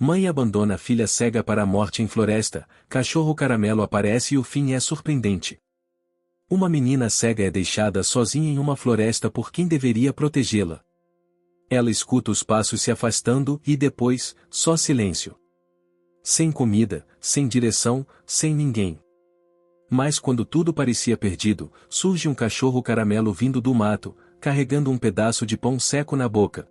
Mãe abandona filha cega para a morte em floresta, cachorro caramelo aparece e o fim é surpreendente. Uma menina cega é deixada sozinha em uma floresta por quem deveria protegê-la. Ela escuta os passos se afastando e depois, só silêncio. Sem comida, sem direção, sem ninguém. Mas quando tudo parecia perdido, surge um cachorro caramelo vindo do mato, carregando um pedaço de pão seco na boca.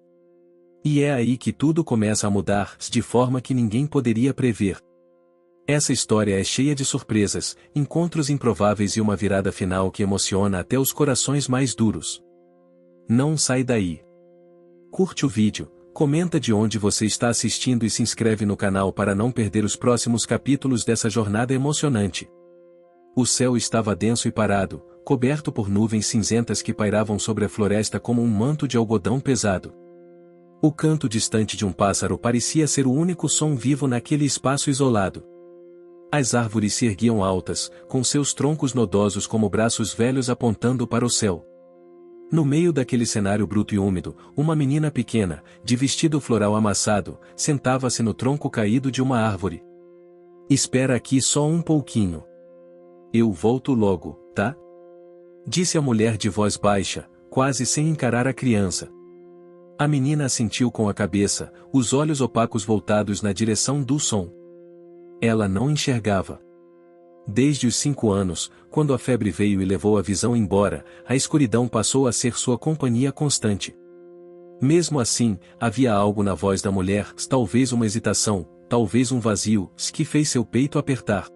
E é aí que tudo começa a mudar, de forma que ninguém poderia prever. Essa história é cheia de surpresas, encontros improváveis e uma virada final que emociona até os corações mais duros. Não sai daí. Curte o vídeo, comenta de onde você está assistindo e se inscreve no canal para não perder os próximos capítulos dessa jornada emocionante. O céu estava denso e parado, coberto por nuvens cinzentas que pairavam sobre a floresta como um manto de algodão pesado. O canto distante de um pássaro parecia ser o único som vivo naquele espaço isolado. As árvores se erguiam altas, com seus troncos nodosos como braços velhos apontando para o céu. No meio daquele cenário bruto e úmido, uma menina pequena, de vestido floral amassado, sentava-se no tronco caído de uma árvore. "Espera aqui só um pouquinho. Eu volto logo, tá?" disse a mulher de voz baixa, quase sem encarar a criança. A menina assentiu com a cabeça, os olhos opacos voltados na direção do som. Ela não enxergava. Desde os 5 anos, quando a febre veio e levou a visão embora, a escuridão passou a ser sua companhia constante. Mesmo assim, havia algo na voz da mulher, talvez uma hesitação, talvez um vazio, que fez seu peito apertar.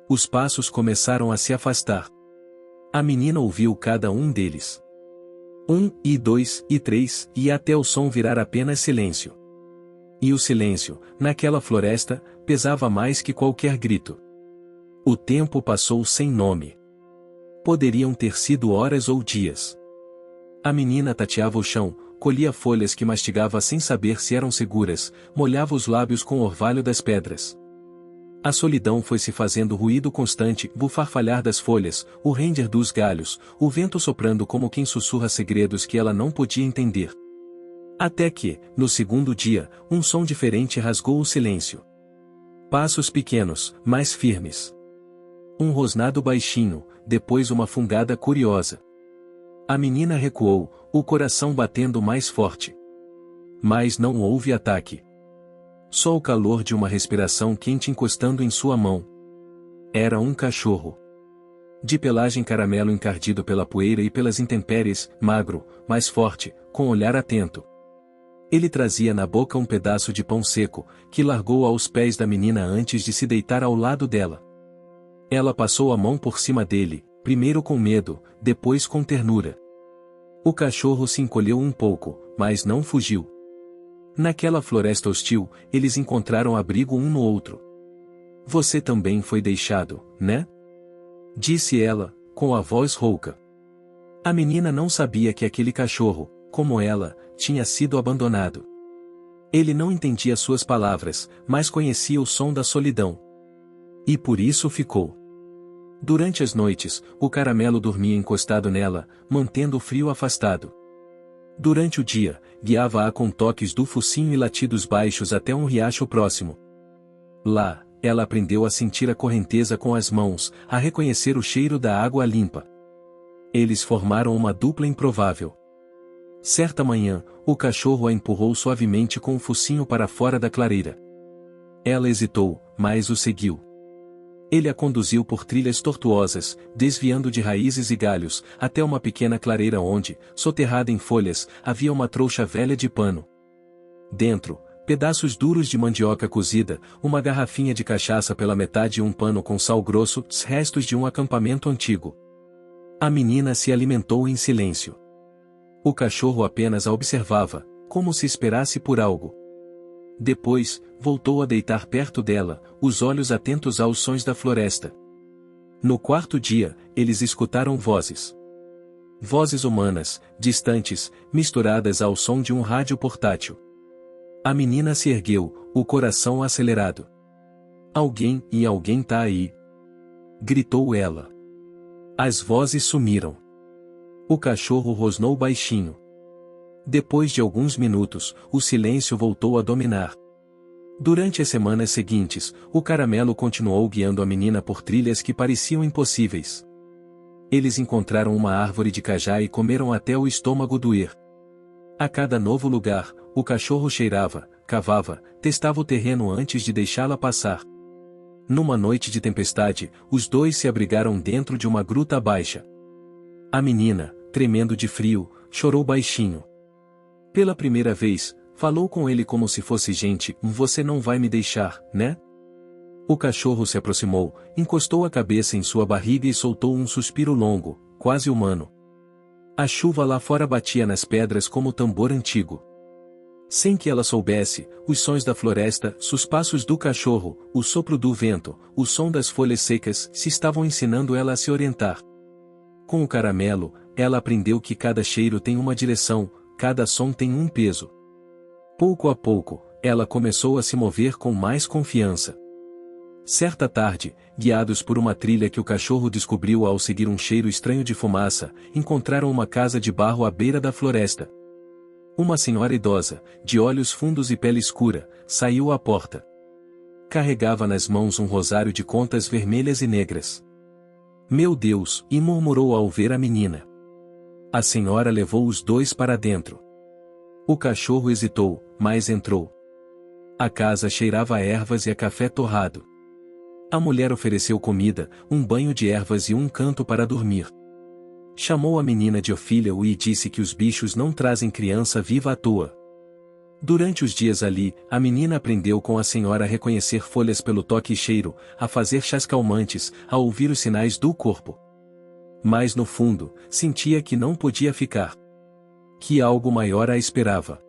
Os passos começaram a se afastar. A menina ouviu cada um deles. 1, e 2, e 3, e até o som virar apenas silêncio. E o silêncio, naquela floresta, pesava mais que qualquer grito. O tempo passou sem nome. Poderiam ter sido horas ou dias. A menina tateava o chão, colhia folhas que mastigava sem saber se eram seguras, molhava os lábios com o orvalho das pedras. A solidão foi se fazendo ruído constante, o farfalhar das folhas, o render dos galhos, o vento soprando como quem sussurra segredos que ela não podia entender. Até que, no segundo dia, um som diferente rasgou o silêncio. Passos pequenos, mais firmes. Um rosnado baixinho, depois uma fungada curiosa. A menina recuou, o coração batendo mais forte. Mas não houve ataque. Só o calor de uma respiração quente encostando em sua mão. Era um cachorro. De pelagem caramelo encardido pela poeira e pelas intempéries, magro, mais forte, com olhar atento. Ele trazia na boca um pedaço de pão seco, que largou aos pés da menina antes de se deitar ao lado dela. Ela passou a mão por cima dele, primeiro com medo, depois com ternura. O cachorro se encolheu um pouco, mas não fugiu. Naquela floresta hostil, eles encontraram abrigo um no outro. "Você também foi deixado, né?" disse ela, com a voz rouca. A menina não sabia que aquele cachorro, como ela, tinha sido abandonado. Ele não entendia suas palavras, mas conhecia o som da solidão. E por isso ficou. Durante as noites, o caramelo dormia encostado nela, mantendo o frio afastado. Durante o dia, guiava-a com toques do focinho e latidos baixos até um riacho próximo. Lá, ela aprendeu a sentir a correnteza com as mãos, a reconhecer o cheiro da água limpa. Eles formaram uma dupla improvável. Certa manhã, o cachorro a empurrou suavemente com o focinho para fora da clareira. Ela hesitou, mas o seguiu. Ele a conduziu por trilhas tortuosas, desviando de raízes e galhos, até uma pequena clareira onde, soterrada em folhas, havia uma trouxa velha de pano. Dentro, pedaços duros de mandioca cozida, uma garrafinha de cachaça pela metade e um pano com sal grosso, restos de um acampamento antigo. A menina se alimentou em silêncio. O cachorro apenas a observava, como se esperasse por algo. Depois, voltou a deitar perto dela, os olhos atentos aos sons da floresta. No quarto dia, eles escutaram vozes. Vozes humanas, distantes, misturadas ao som de um rádio portátil. A menina se ergueu, o coração acelerado. "Alguém tá aí!" gritou ela. As vozes sumiram. O cachorro rosnou baixinho. Depois de alguns minutos, o silêncio voltou a dominar. Durante as semanas seguintes, o Caramelo continuou guiando a menina por trilhas que pareciam impossíveis. Eles encontraram uma árvore de cajá e comeram até o estômago doer. A cada novo lugar, o cachorro cheirava, cavava, testava o terreno antes de deixá-la passar. Numa noite de tempestade, os dois se abrigaram dentro de uma gruta baixa. A menina, tremendo de frio, chorou baixinho. Pela primeira vez, falou com ele como se fosse gente: "Você não vai me deixar, né?" O cachorro se aproximou, encostou a cabeça em sua barriga e soltou um suspiro longo, quase humano. A chuva lá fora batia nas pedras como tambor antigo. Sem que ela soubesse, os sons da floresta, os passos do cachorro, o sopro do vento, o som das folhas secas, se estavam ensinando ela a se orientar. Com o Caramelo, ela aprendeu que cada cheiro tem uma direção, cada som tem um peso. Pouco a pouco, ela começou a se mover com mais confiança. Certa tarde, guiados por uma trilha que o cachorro descobriu ao seguir um cheiro estranho de fumaça, encontraram uma casa de barro à beira da floresta. Uma senhora idosa, de olhos fundos e pele escura, saiu à porta. Carregava nas mãos um rosário de contas vermelhas e negras. "Meu Deus!" e murmurou ao ver a menina. A senhora levou os dois para dentro. O cachorro hesitou, mas entrou. A casa cheirava a ervas e a café torrado. A mulher ofereceu comida, um banho de ervas e um canto para dormir. Chamou a menina de Ofília e disse que os bichos não trazem criança viva à toa. Durante os dias ali, a menina aprendeu com a senhora a reconhecer folhas pelo toque e cheiro, a fazer chás calmantes, a ouvir os sinais do corpo. Mas no fundo, sentia que não podia ficar. Que algo maior a esperava.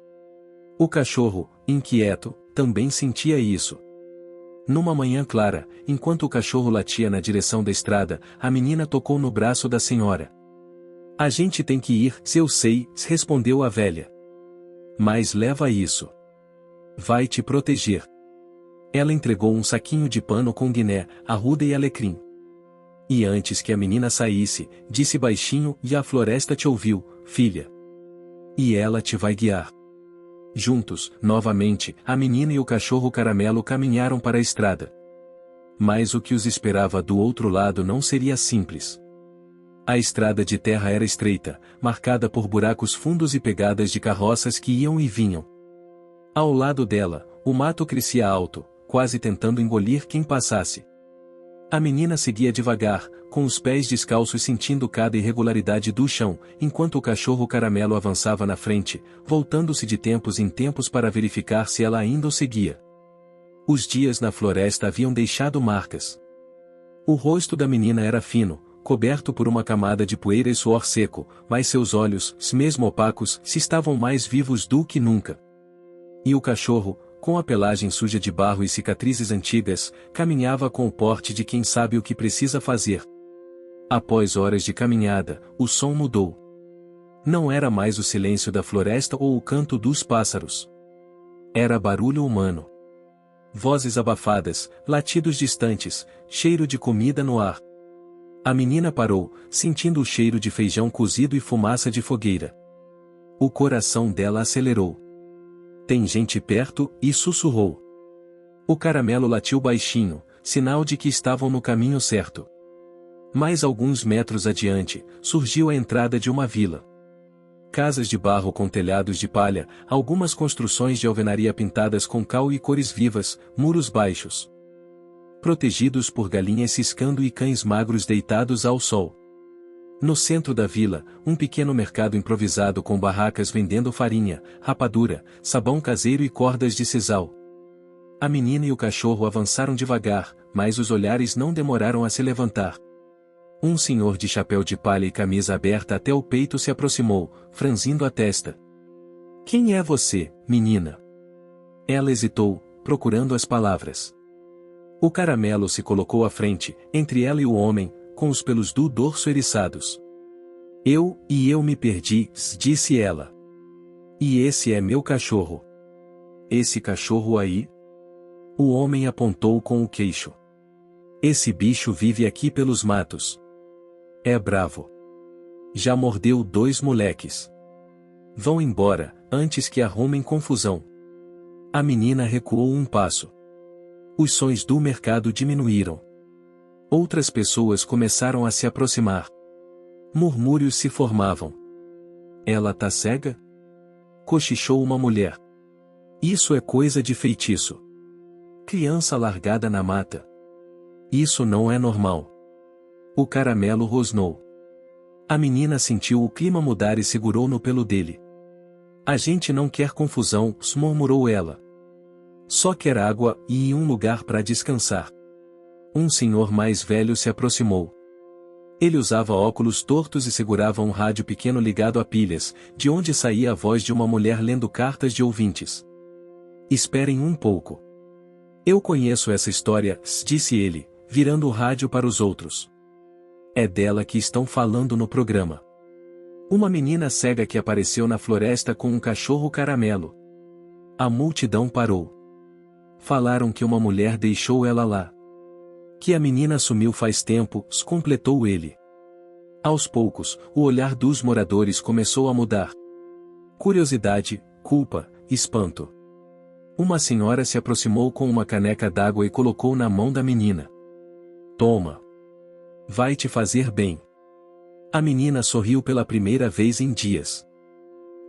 O cachorro, inquieto, também sentia isso. Numa manhã clara, enquanto o cachorro latia na direção da estrada, a menina tocou no braço da senhora. "A gente tem que ir, se eu sei", respondeu a velha. "Mas leva isso. Vai te proteger." Ela entregou um saquinho de pano com guiné, arruda e alecrim. E antes que a menina saísse, disse baixinho: "E a floresta te ouviu, filha. E ela te vai guiar." Juntos, novamente, a menina e o cachorro Caramelo caminharam para a estrada. Mas o que os esperava do outro lado não seria simples. A estrada de terra era estreita, marcada por buracos fundos e pegadas de carroças que iam e vinham. Ao lado dela, o mato crescia alto, quase tentando engolir quem passasse. A menina seguia devagar, com os pés descalços sentindo cada irregularidade do chão, enquanto o cachorro Caramelo avançava na frente, voltando-se de tempos em tempos para verificar se ela ainda o seguia. Os dias na floresta haviam deixado marcas. O rosto da menina era fino, coberto por uma camada de poeira e suor seco, mas seus olhos, mesmo opacos, se estavam mais vivos do que nunca. E o cachorro, com a pelagem suja de barro e cicatrizes antigas, caminhava com o porte de quem sabe o que precisa fazer. Após horas de caminhada, o som mudou. Não era mais o silêncio da floresta ou o canto dos pássaros. Era barulho humano. Vozes abafadas, latidos distantes, cheiro de comida no ar. A menina parou, sentindo o cheiro de feijão cozido e fumaça de fogueira. O coração dela acelerou. "Tem gente perto", e sussurrou. O Caramelo latiu baixinho, sinal de que estavam no caminho certo. Mais alguns metros adiante, surgiu a entrada de uma vila. Casas de barro com telhados de palha, algumas construções de alvenaria pintadas com cal e cores vivas, muros baixos. Protegidos por galinhas ciscando e cães magros deitados ao sol. No centro da vila, um pequeno mercado improvisado com barracas vendendo farinha, rapadura, sabão caseiro e cordas de sisal. A menina e o cachorro avançaram devagar, mas os olhares não demoraram a se levantar. Um senhor de chapéu de palha e camisa aberta até o peito se aproximou, franzindo a testa. "Quem é você, menina?" Ela hesitou, procurando as palavras. O Caramelo se colocou à frente, entre ela e o homem, com os pelos do dorso eriçados. Eu me perdi", disse ela. "E esse é meu cachorro." "Esse cachorro aí?" O homem apontou com o queixo. "Esse bicho vive aqui pelos matos. É bravo. Já mordeu 2 moleques. Vão embora, antes que arrumem confusão." A menina recuou um passo. Os sons do mercado diminuíram. Outras pessoas começaram a se aproximar. Murmúrios se formavam. Ela tá cega? Cochichou uma mulher. Isso é coisa de feitiço. Criança largada na mata. Isso não é normal. O caramelo rosnou. A menina sentiu o clima mudar e segurou no pelo dele. A gente não quer confusão, murmurou ela. Só quer água e um lugar para descansar. Um senhor mais velho se aproximou. Ele usava óculos tortos e segurava um rádio pequeno ligado a pilhas, de onde saía a voz de uma mulher lendo cartas de ouvintes. Esperem um pouco. Eu conheço essa história, disse ele, virando o rádio para os outros. É dela que estão falando no programa. Uma menina cega que apareceu na floresta com um cachorro caramelo. A multidão parou. Falaram que uma mulher deixou ela lá. Que a menina sumiu faz tempo, completou ele. Aos poucos, o olhar dos moradores começou a mudar. Curiosidade, culpa, espanto. Uma senhora se aproximou com uma caneca d'água e colocou na mão da menina. Toma. Vai te fazer bem. A menina sorriu pela primeira vez em dias.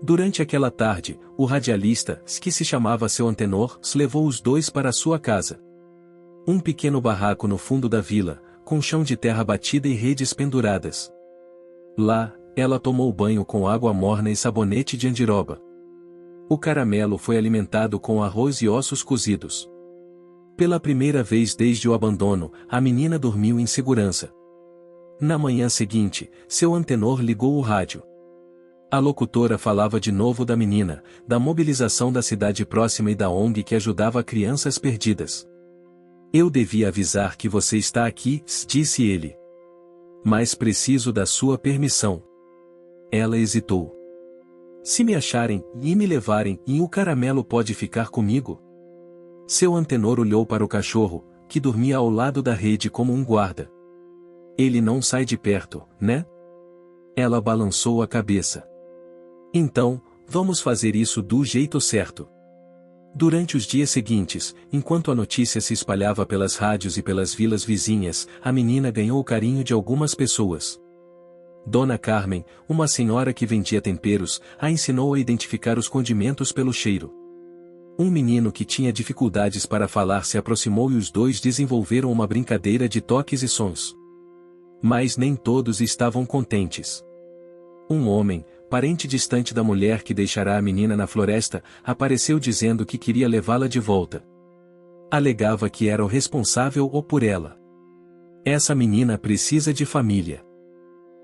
Durante aquela tarde, o radialista, que se chamava Seu Antenor, levou os dois para sua casa. Um pequeno barraco no fundo da vila, com chão de terra batida e redes penduradas. Lá, ela tomou banho com água morna e sabonete de andiroba. O caramelo foi alimentado com arroz e ossos cozidos. Pela primeira vez desde o abandono, a menina dormiu em segurança. Na manhã seguinte, Seu Antenor ligou o rádio. A locutora falava de novo da menina, da mobilização da cidade próxima e da ONG que ajudava crianças perdidas. Eu devia avisar que você está aqui, disse ele. Mas preciso da sua permissão. Ela hesitou. Se me acharem e me levarem, e o caramelo pode ficar comigo? Seu Antenor olhou para o cachorro, que dormia ao lado da rede como um guarda. Ele não sai de perto, né? Ela balançou a cabeça. Então, vamos fazer isso do jeito certo. Durante os dias seguintes, enquanto a notícia se espalhava pelas rádios e pelas vilas vizinhas, a menina ganhou o carinho de algumas pessoas. Dona Carmen, uma senhora que vendia temperos, a ensinou a identificar os condimentos pelo cheiro. Um menino que tinha dificuldades para falar se aproximou e os dois desenvolveram uma brincadeira de toques e sons. Mas nem todos estavam contentes. Um homem, parente distante da mulher que deixará a menina na floresta, apareceu dizendo que queria levá-la de volta. Alegava que era o responsável ou por ela. Essa menina precisa de família.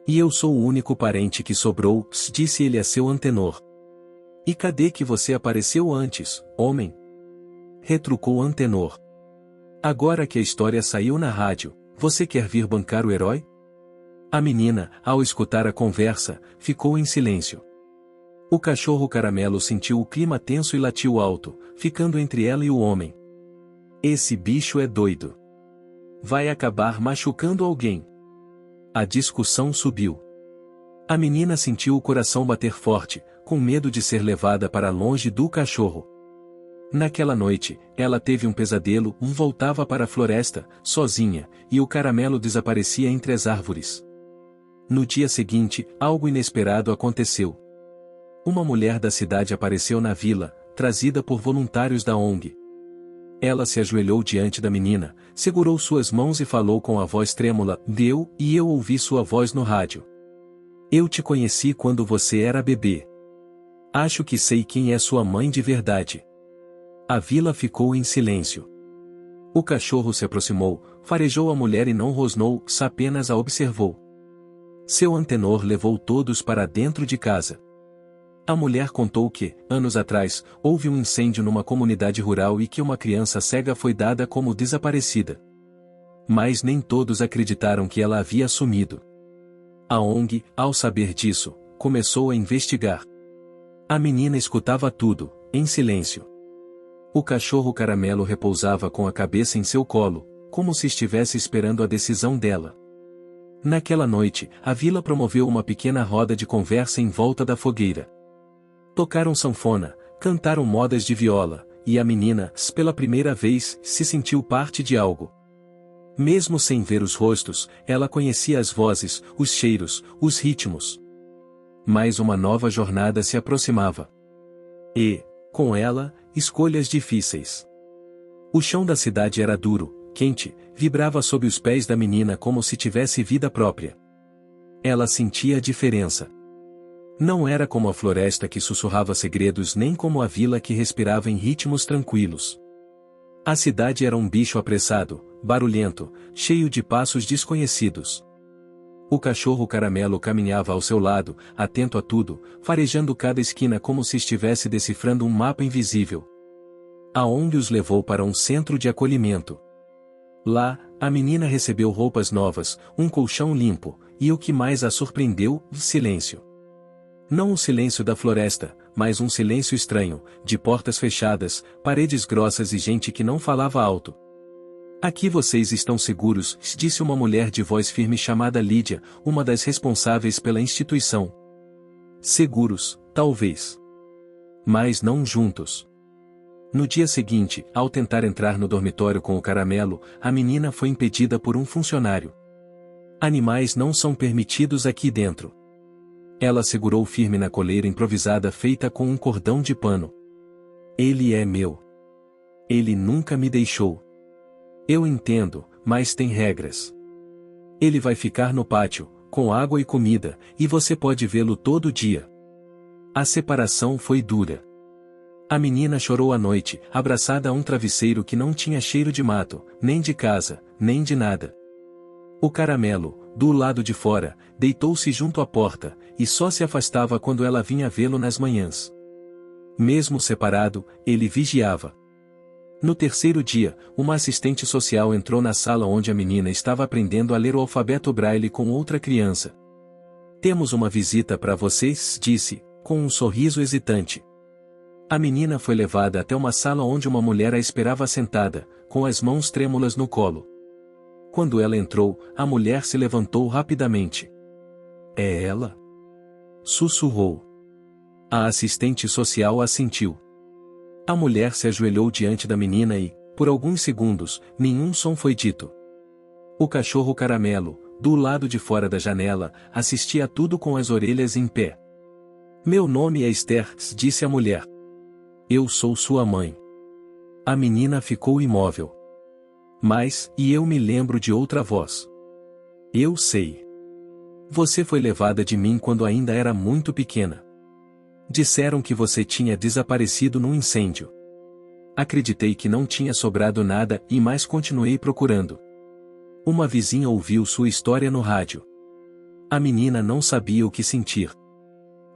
E eu sou o único parente que sobrou, disse ele a Seu Antenor. E cadê que você apareceu antes, homem? Retrucou Antenor. Agora que a história saiu na rádio, você quer vir bancar o herói? A menina, ao escutar a conversa, ficou em silêncio. O cachorro caramelo sentiu o clima tenso e latiu alto, ficando entre ela e o homem. Esse bicho é doido. Vai acabar machucando alguém. A discussão subiu. A menina sentiu o coração bater forte, com medo de ser levada para longe do cachorro. Naquela noite, ela teve um pesadelo, voltava para a floresta, sozinha, e o caramelo desaparecia entre as árvores. No dia seguinte, algo inesperado aconteceu. Uma mulher da cidade apareceu na vila, trazida por voluntários da ONG. Ela se ajoelhou diante da menina, segurou suas mãos e falou com a voz trêmula, e eu ouvi sua voz no rádio. Eu te conheci quando você era bebê. Acho que sei quem é sua mãe de verdade. A vila ficou em silêncio. O cachorro se aproximou, farejou a mulher e não rosnou, apenas a observou. Seu Antenor levou todos para dentro de casa. A mulher contou que, anos atrás, houve um incêndio numa comunidade rural e que uma criança cega foi dada como desaparecida. Mas nem todos acreditaram que ela havia sumido. A ONG, ao saber disso, começou a investigar. A menina escutava tudo, em silêncio. O cachorro caramelo repousava com a cabeça em seu colo, como se estivesse esperando a decisão dela. Naquela noite, a vila promoveu uma pequena roda de conversa em volta da fogueira. Tocaram sanfona, cantaram modas de viola, e a menina, pela primeira vez, se sentiu parte de algo. Mesmo sem ver os rostos, ela conhecia as vozes, os cheiros, os ritmos. Mais uma nova jornada se aproximava. E, com ela, escolhas difíceis. O chão da cidade era duro, quente, vibrava sob os pés da menina como se tivesse vida própria. Ela sentia a diferença. Não era como a floresta que sussurrava segredos nem como a vila que respirava em ritmos tranquilos. A cidade era um bicho apressado, barulhento, cheio de passos desconhecidos. O cachorro Caramelo caminhava ao seu lado, atento a tudo, farejando cada esquina como se estivesse decifrando um mapa invisível. A ONG os levou para um centro de acolhimento. Lá, a menina recebeu roupas novas, um colchão limpo, e o que mais a surpreendeu, silêncio. Não o silêncio da floresta, mas um silêncio estranho, de portas fechadas, paredes grossas e gente que não falava alto. Aqui vocês estão seguros, disse uma mulher de voz firme chamada Lídia, uma das responsáveis pela instituição. Seguros, talvez. Mas não juntos. No dia seguinte, ao tentar entrar no dormitório com o Caramelo, a menina foi impedida por um funcionário. Animais não são permitidos aqui dentro. Ela segurou firme na coleira improvisada feita com um cordão de pano. Ele é meu. Ele nunca me deixou. Eu entendo, mas tem regras. Ele vai ficar no pátio, com água e comida, e você pode vê-lo todo dia. A separação foi dura. A menina chorou à noite, abraçada a um travesseiro que não tinha cheiro de mato, nem de casa, nem de nada. O Caramelo, do lado de fora, deitou-se junto à porta, e só se afastava quando ela vinha vê-lo nas manhãs. Mesmo separado, ele vigiava. No terceiro dia, uma assistente social entrou na sala onde a menina estava aprendendo a ler o alfabeto Braille com outra criança. Temos uma visita para vocês, disse, com um sorriso hesitante. A menina foi levada até uma sala onde uma mulher a esperava sentada, com as mãos trêmulas no colo. Quando ela entrou, a mulher se levantou rapidamente. É ela? Sussurrou. A assistente social assentiu. A mulher se ajoelhou diante da menina e, por alguns segundos, nenhum som foi dito. O cachorro Caramelo, do lado de fora da janela, assistia a tudo com as orelhas em pé. Meu nome é Esther, disse a mulher. Eu sou sua mãe. A menina ficou imóvel. Mas, e eu me lembro de outra voz. Eu sei. Você foi levada de mim quando ainda era muito pequena. Disseram que você tinha desaparecido num incêndio. Acreditei que não tinha sobrado nada e mais continuei procurando. Uma vizinha ouviu sua história no rádio. A menina não sabia o que sentir.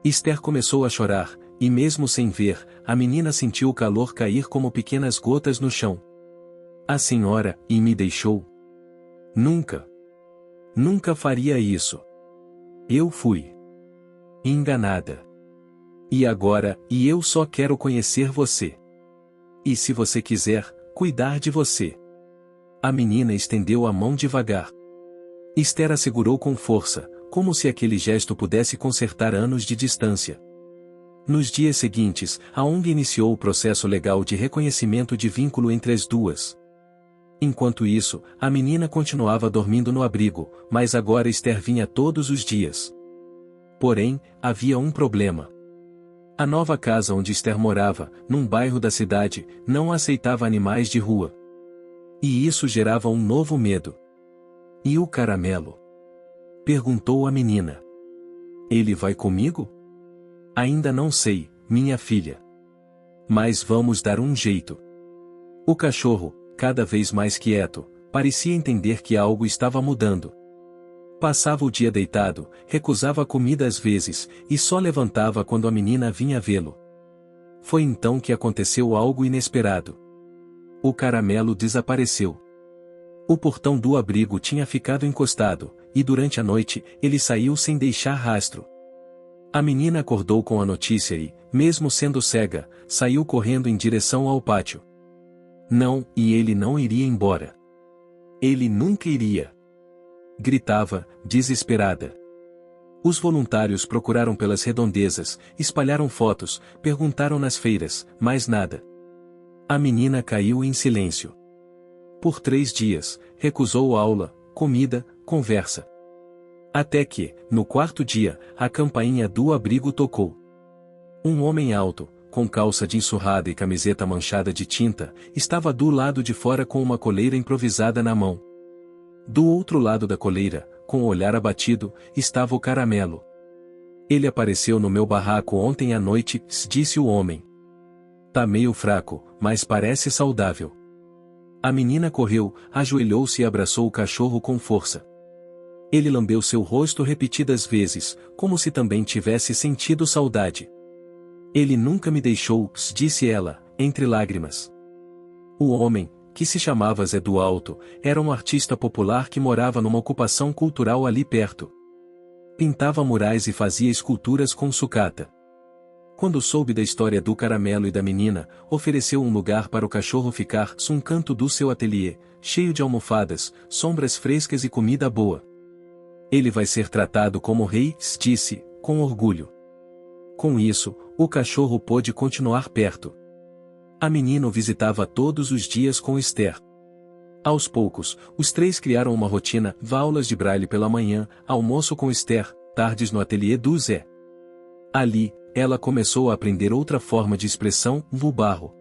Esther começou a chorar, e mesmo sem ver, a menina sentiu o calor cair como pequenas gotas no chão. A senhora, e me deixou? Nunca. Nunca faria isso. Eu fui enganada. E agora, eu só quero conhecer você. E se você quiser, cuidar de você. A menina estendeu a mão devagar. Esther a segurou com força, como se aquele gesto pudesse consertar anos de distância. Nos dias seguintes, a ONG iniciou o processo legal de reconhecimento de vínculo entre as duas. Enquanto isso, a menina continuava dormindo no abrigo, mas agora Esther vinha todos os dias. Porém, havia um problema. A nova casa onde Esther morava, num bairro da cidade, não aceitava animais de rua. E isso gerava um novo medo. E o Caramelo? Perguntou a menina. Ele vai comigo? Ainda não sei, minha filha. Mas vamos dar um jeito. O cachorro, cada vez mais quieto, parecia entender que algo estava mudando. Passava o dia deitado, recusava comida às vezes, e só levantava quando a menina vinha vê-lo. Foi então que aconteceu algo inesperado. O Caramelo desapareceu. O portão do abrigo tinha ficado encostado, e durante a noite, ele saiu sem deixar rastro. A menina acordou com a notícia e, mesmo sendo cega, saiu correndo em direção ao pátio. Não, e ele não iria embora. Ele nunca iria. Gritava, desesperada. Os voluntários procuraram pelas redondezas, espalharam fotos, perguntaram nas feiras, mas nada. A menina caiu em silêncio. Por 3 dias, recusou aula, comida, conversa. Até que, no 4º dia, a campainha do abrigo tocou. Um homem alto, com calça jeans surrada e camiseta manchada de tinta, estava do lado de fora com uma coleira improvisada na mão. Do outro lado da coleira, com o olhar abatido, estava o Caramelo. Ele apareceu no meu barraco ontem à noite, disse o homem. Tá meio fraco, mas parece saudável. A menina correu, ajoelhou-se e abraçou o cachorro com força. Ele lambeu seu rosto repetidas vezes, como se também tivesse sentido saudade. Ele nunca me deixou, disse ela, entre lágrimas. O homem, que se chamava Zé do Alto, era um artista popular que morava numa ocupação cultural ali perto. Pintava murais e fazia esculturas com sucata. Quando soube da história do Caramelo e da menina, ofereceu um lugar para o cachorro ficar, um canto do seu ateliê, cheio de almofadas, sombras frescas e comida boa. Ele vai ser tratado como rei, disse, com orgulho. Com isso, o cachorro pôde continuar perto. A menina o visitava todos os dias com Esther. Aos poucos, os 3 criaram uma rotina, aulas de braille pela manhã, almoço com Esther, tardes no ateliê do Zé. Ali, ela começou a aprender outra forma de expressão, o barro.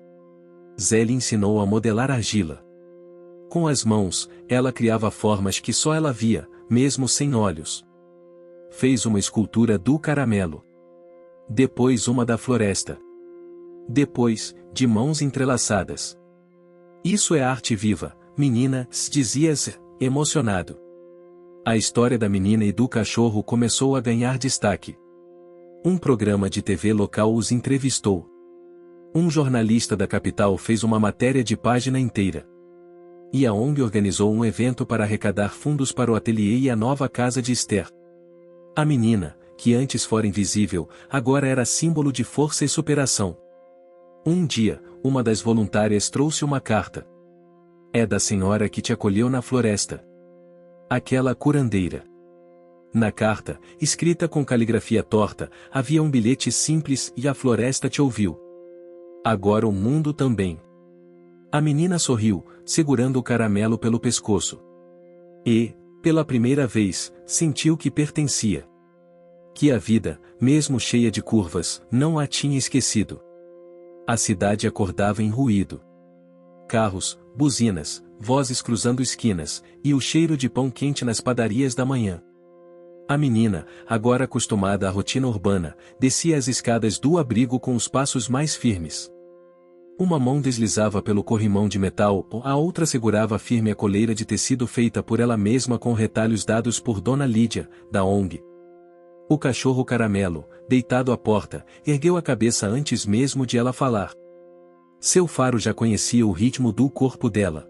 Zé lhe ensinou a modelar argila. Com as mãos, ela criava formas que só ela via, mesmo sem olhos. Fez uma escultura do Caramelo. Depois uma da floresta. Depois, de mãos entrelaçadas. Isso é arte viva, menina, dizia Zé, emocionado. A história da menina e do cachorro começou a ganhar destaque. Um programa de TV local os entrevistou. Um jornalista da capital fez uma matéria de página inteira. E a ONG organizou um evento para arrecadar fundos para o ateliê e a nova casa de Esther. A menina, que antes fora invisível, agora era símbolo de força e superação. Um dia, uma das voluntárias trouxe uma carta. É da senhora que te acolheu na floresta. Aquela curandeira. Na carta, escrita com caligrafia torta, havia um bilhete simples e a floresta te ouviu. Agora o mundo também. A menina sorriu, segurando o Caramelo pelo pescoço. E, pela primeira vez, sentiu que pertencia. Que a vida, mesmo cheia de curvas, não a tinha esquecido. A cidade acordava em ruído. Carros, buzinas, vozes cruzando esquinas, e o cheiro de pão quente nas padarias da manhã. A menina, agora acostumada à rotina urbana, descia as escadas do abrigo com os passos mais firmes. Uma mão deslizava pelo corrimão de metal, a outra segurava firme a coleira de tecido feita por ela mesma com retalhos dados por Dona Lídia, da ONG. O cachorro Caramelo, deitado à porta, ergueu a cabeça antes mesmo de ela falar. Seu faro já conhecia o ritmo do corpo dela.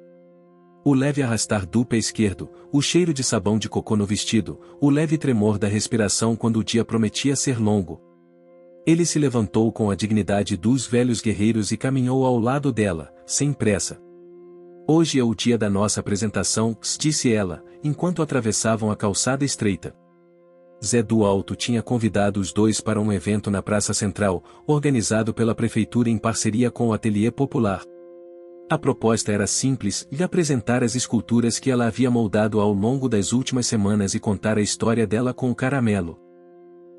O leve arrastar do pé esquerdo, o cheiro de sabão de cocô no vestido, o leve tremor da respiração quando o dia prometia ser longo. Ele se levantou com a dignidade dos velhos guerreiros e caminhou ao lado dela, sem pressa. Hoje é o dia da nossa apresentação, disse ela, enquanto atravessavam a calçada estreita. Zé do Alto tinha convidado os 2 para um evento na Praça Central, organizado pela prefeitura em parceria com o Ateliê Popular. A proposta era simples, e apresentar as esculturas que ela havia moldado ao longo das últimas semanas e contar a história dela com o Caramelo.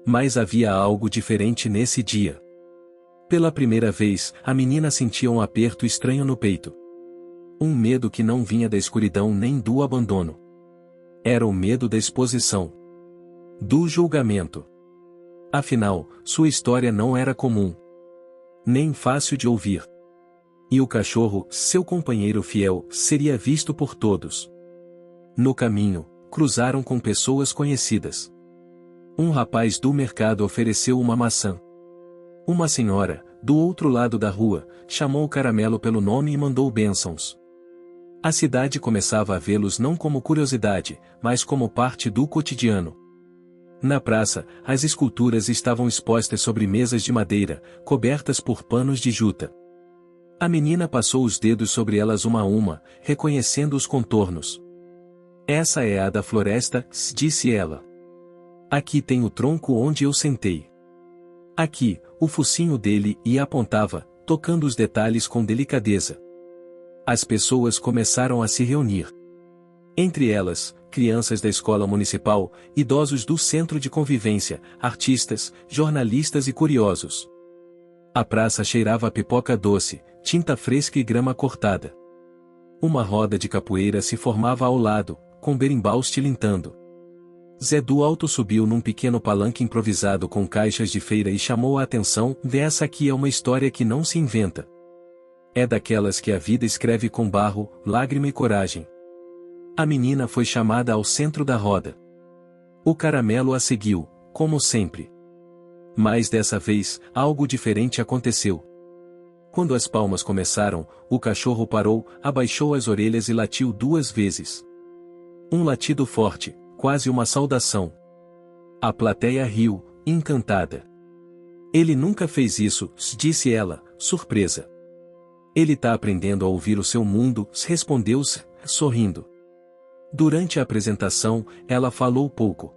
Mas havia algo diferente nesse dia. Pela primeira vez, a menina sentia um aperto estranho no peito. Um medo que não vinha da escuridão nem do abandono. Era o medo da exposição. Do julgamento. Afinal, sua história não era comum. Nem fácil de ouvir. E o cachorro, seu companheiro fiel, seria visto por todos. No caminho, cruzaram com pessoas conhecidas. Um rapaz do mercado ofereceu uma maçã. Uma senhora, do outro lado da rua, chamou o Caramelo pelo nome e mandou bênçãos. A cidade começava a vê-los não como curiosidade, mas como parte do cotidiano. Na praça, as esculturas estavam expostas sobre mesas de madeira, cobertas por panos de juta. A menina passou os dedos sobre elas uma a uma, reconhecendo os contornos. Essa é a da floresta, disse ela. Aqui tem o tronco onde eu sentei. Aqui, o focinho dele, e apontava, tocando os detalhes com delicadeza. As pessoas começaram a se reunir. Entre elas, crianças da escola municipal, idosos do centro de convivência, artistas, jornalistas e curiosos. A praça cheirava a pipoca doce, tinta fresca e grama cortada. Uma roda de capoeira se formava ao lado, com berimbaus tilintando. Zé do Alto subiu num pequeno palanque improvisado com caixas de feira e chamou a atenção: "Essa aqui é uma história que não se inventa. É daquelas que a vida escreve com barro, lágrima e coragem." A menina foi chamada ao centro da roda. O Caramelo a seguiu, como sempre. Mas dessa vez, algo diferente aconteceu. Quando as palmas começaram, o cachorro parou, abaixou as orelhas e latiu 2 vezes. Um latido forte, quase uma saudação. A plateia riu, encantada. "Ele nunca fez isso", disse ela, surpresa. "Ele tá aprendendo a ouvir o seu mundo", respondeu-se, sorrindo. Durante a apresentação, ela falou pouco.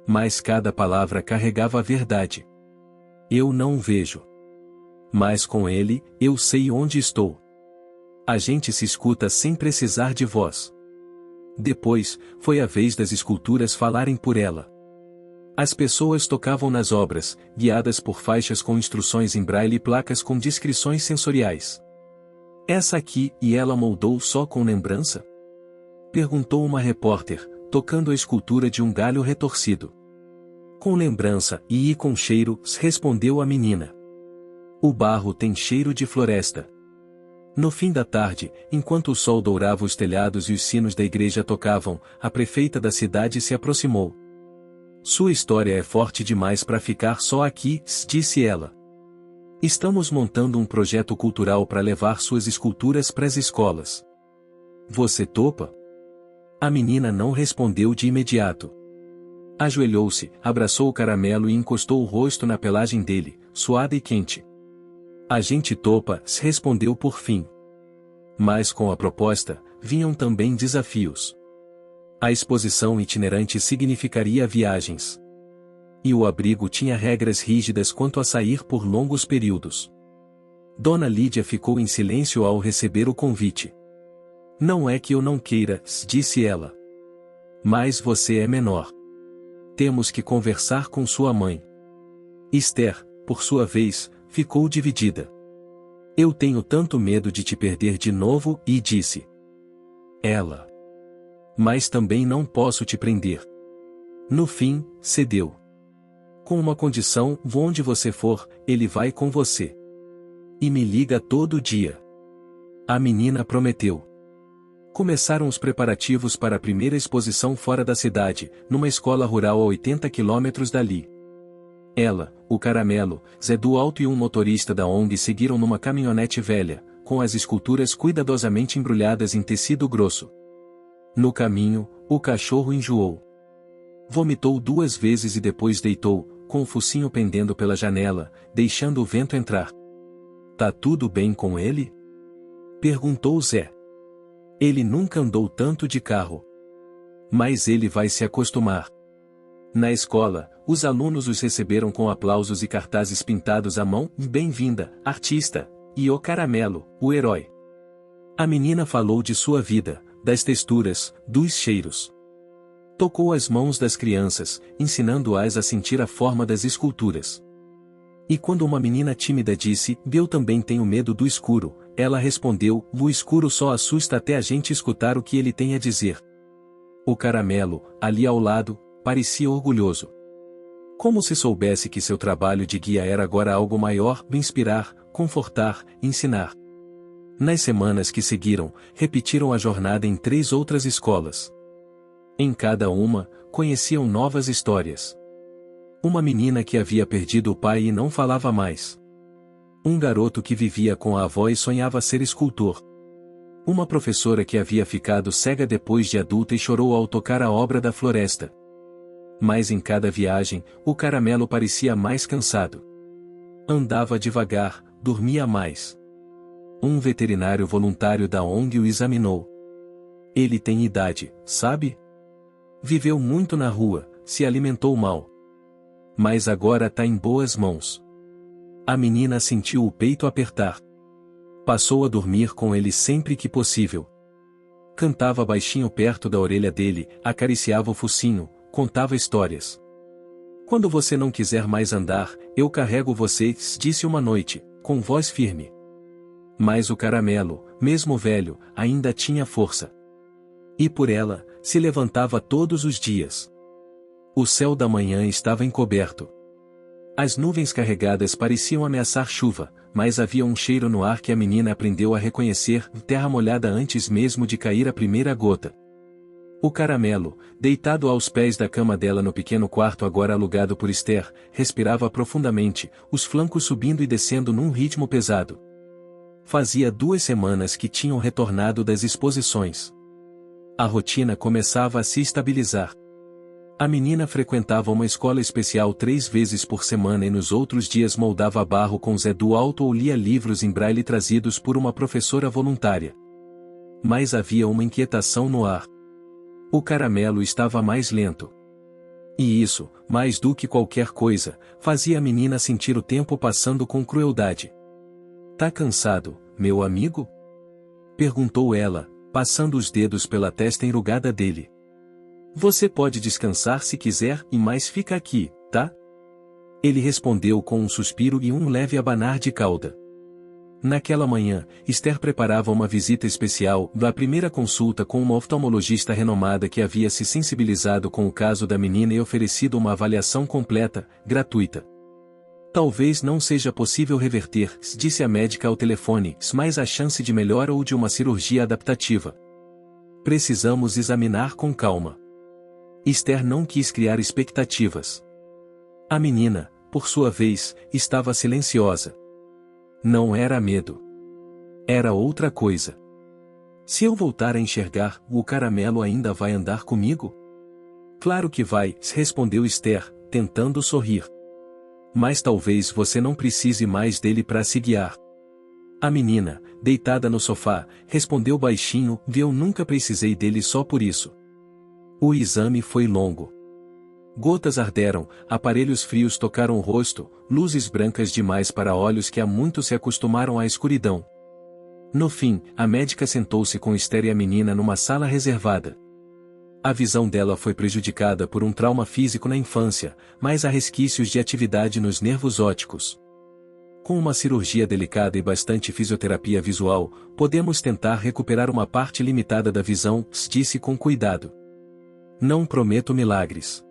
Mas cada palavra carregava a verdade. "Eu não vejo. Mas com ele, eu sei onde estou. A gente se escuta sem precisar de voz." Depois, foi a vez das esculturas falarem por ela. As pessoas tocavam nas obras, guiadas por faixas com instruções em braille e placas com descrições sensoriais. "Essa aqui, e ela moldou só com lembrança?" perguntou uma repórter, tocando a escultura de um galho retorcido. "Com lembrança, e com cheiro", respondeu a menina. "O barro tem cheiro de floresta." No fim da tarde, enquanto o sol dourava os telhados e os sinos da igreja tocavam, a prefeita da cidade se aproximou. "Sua história é forte demais para ficar só aqui", disse ela. "Estamos montando um projeto cultural para levar suas esculturas para as escolas. Você topa?" A menina não respondeu de imediato. Ajoelhou-se, abraçou o Caramelo e encostou o rosto na pelagem dele, suada e quente. "A gente topa", respondeu por fim. Mas com a proposta, vinham também desafios. A exposição itinerante significaria viagens. E o abrigo tinha regras rígidas quanto a sair por longos períodos. Dona Lídia ficou em silêncio ao receber o convite. "Não é que eu não queira", disse ela. "Mas você é menor. Temos que conversar com sua mãe." Esther, por sua vez, ficou dividida. "Eu tenho tanto medo de te perder de novo", e disse ela. "Mas também não posso te prender." No fim, cedeu. "Com uma condição: onde você for, ele vai com você. E me liga todo dia." A menina prometeu. Começaram os preparativos para a primeira exposição fora da cidade, numa escola rural a 80 quilômetros dali. Ela, o Caramelo, Zé do Alto e um motorista da ONG seguiram numa caminhonete velha, com as esculturas cuidadosamente embrulhadas em tecido grosso. No caminho, o cachorro enjoou. Vomitou 2 vezes e depois deitou, com o focinho pendendo pela janela, deixando o vento entrar. "Tá tudo bem com ele?" perguntou Zé. "Ele nunca andou tanto de carro. Mas ele vai se acostumar." Na escola, os alunos os receberam com aplausos e cartazes pintados à mão: "Bem-vinda, artista", e "O Caramelo, o herói." A menina falou de sua vida, das texturas, dos cheiros. Tocou as mãos das crianças, ensinando-as a sentir a forma das esculturas. E quando uma menina tímida disse: "Eu também tenho medo do escuro", ela respondeu: "O escuro só assusta até a gente escutar o que ele tem a dizer." O Caramelo, ali ao lado, parecia orgulhoso. Como se soubesse que seu trabalho de guia era agora algo maior: inspirar, confortar, ensinar. Nas semanas que seguiram, repetiram a jornada em 3 outras escolas. Em cada uma, conheciam novas histórias. Uma menina que havia perdido o pai e não falava mais. Um garoto que vivia com a avó e sonhava ser escultor. Uma professora que havia ficado cega depois de adulta e chorou ao tocar a obra da floresta. Mas em cada viagem, o Caramelo parecia mais cansado. Andava devagar, dormia mais. Um veterinário voluntário da ONG o examinou. "Ele tem idade, sabe? Viveu muito na rua, se alimentou mal. Mas agora tá em boas mãos." A menina sentiu o peito apertar. Passou a dormir com ele sempre que possível. Cantava baixinho perto da orelha dele, acariciava o focinho, contava histórias. Quando você não quiser mais andar, eu carrego você, disse uma noite, com voz firme. Mas o caramelo, mesmo velho, ainda tinha força. E por ela, se levantava todos os dias. O céu da manhã estava encoberto. As nuvens carregadas pareciam ameaçar chuva, mas havia um cheiro no ar que a menina aprendeu a reconhecer, terra molhada antes mesmo de cair a primeira gota. O caramelo, deitado aos pés da cama dela no pequeno quarto agora alugado por Esther, respirava profundamente, os flancos subindo e descendo num ritmo pesado. Fazia 2 semanas que tinham retornado das exposições. A rotina começava a se estabilizar. A menina frequentava uma escola especial 3 vezes por semana e nos outros dias moldava barro com Zé do Alto ou lia livros em braille trazidos por uma professora voluntária. Mas havia uma inquietação no ar. O caramelo estava mais lento. E isso, mais do que qualquer coisa, fazia a menina sentir o tempo passando com crueldade. "Tá cansado, meu amigo?" perguntou ela, passando os dedos pela testa enrugada dele. "Você pode descansar se quiser, mas fica aqui, tá?" Ele respondeu com um suspiro e um leve abanar de cauda. Naquela manhã, Esther preparava uma visita especial, da primeira consulta com uma oftalmologista renomada que havia se sensibilizado com o caso da menina e oferecido uma avaliação completa, gratuita. "Talvez não seja possível reverter", disse a médica ao telefone, "mas a chance de melhora ou de uma cirurgia adaptativa. Precisamos examinar com calma." Esther não quis criar expectativas. A menina, por sua vez, estava silenciosa. Não era medo. Era outra coisa. "Se eu voltar a enxergar, o caramelo ainda vai andar comigo?" "Claro que vai", respondeu Esther, tentando sorrir. "Mas talvez você não precise mais dele para se guiar." A menina, deitada no sofá, respondeu baixinho, "Eu nunca precisei dele só por isso." O exame foi longo. Gotas arderam, aparelhos frios tocaram o rosto, luzes brancas demais para olhos que há muito se acostumaram à escuridão. No fim, a médica sentou-se com Esther e a menina numa sala reservada. A visão dela foi prejudicada por um trauma físico na infância, mas há resquícios de atividade nos nervos ópticos. "Com uma cirurgia delicada e bastante fisioterapia visual, podemos tentar recuperar uma parte limitada da visão", disse com cuidado. "Não prometo milagres.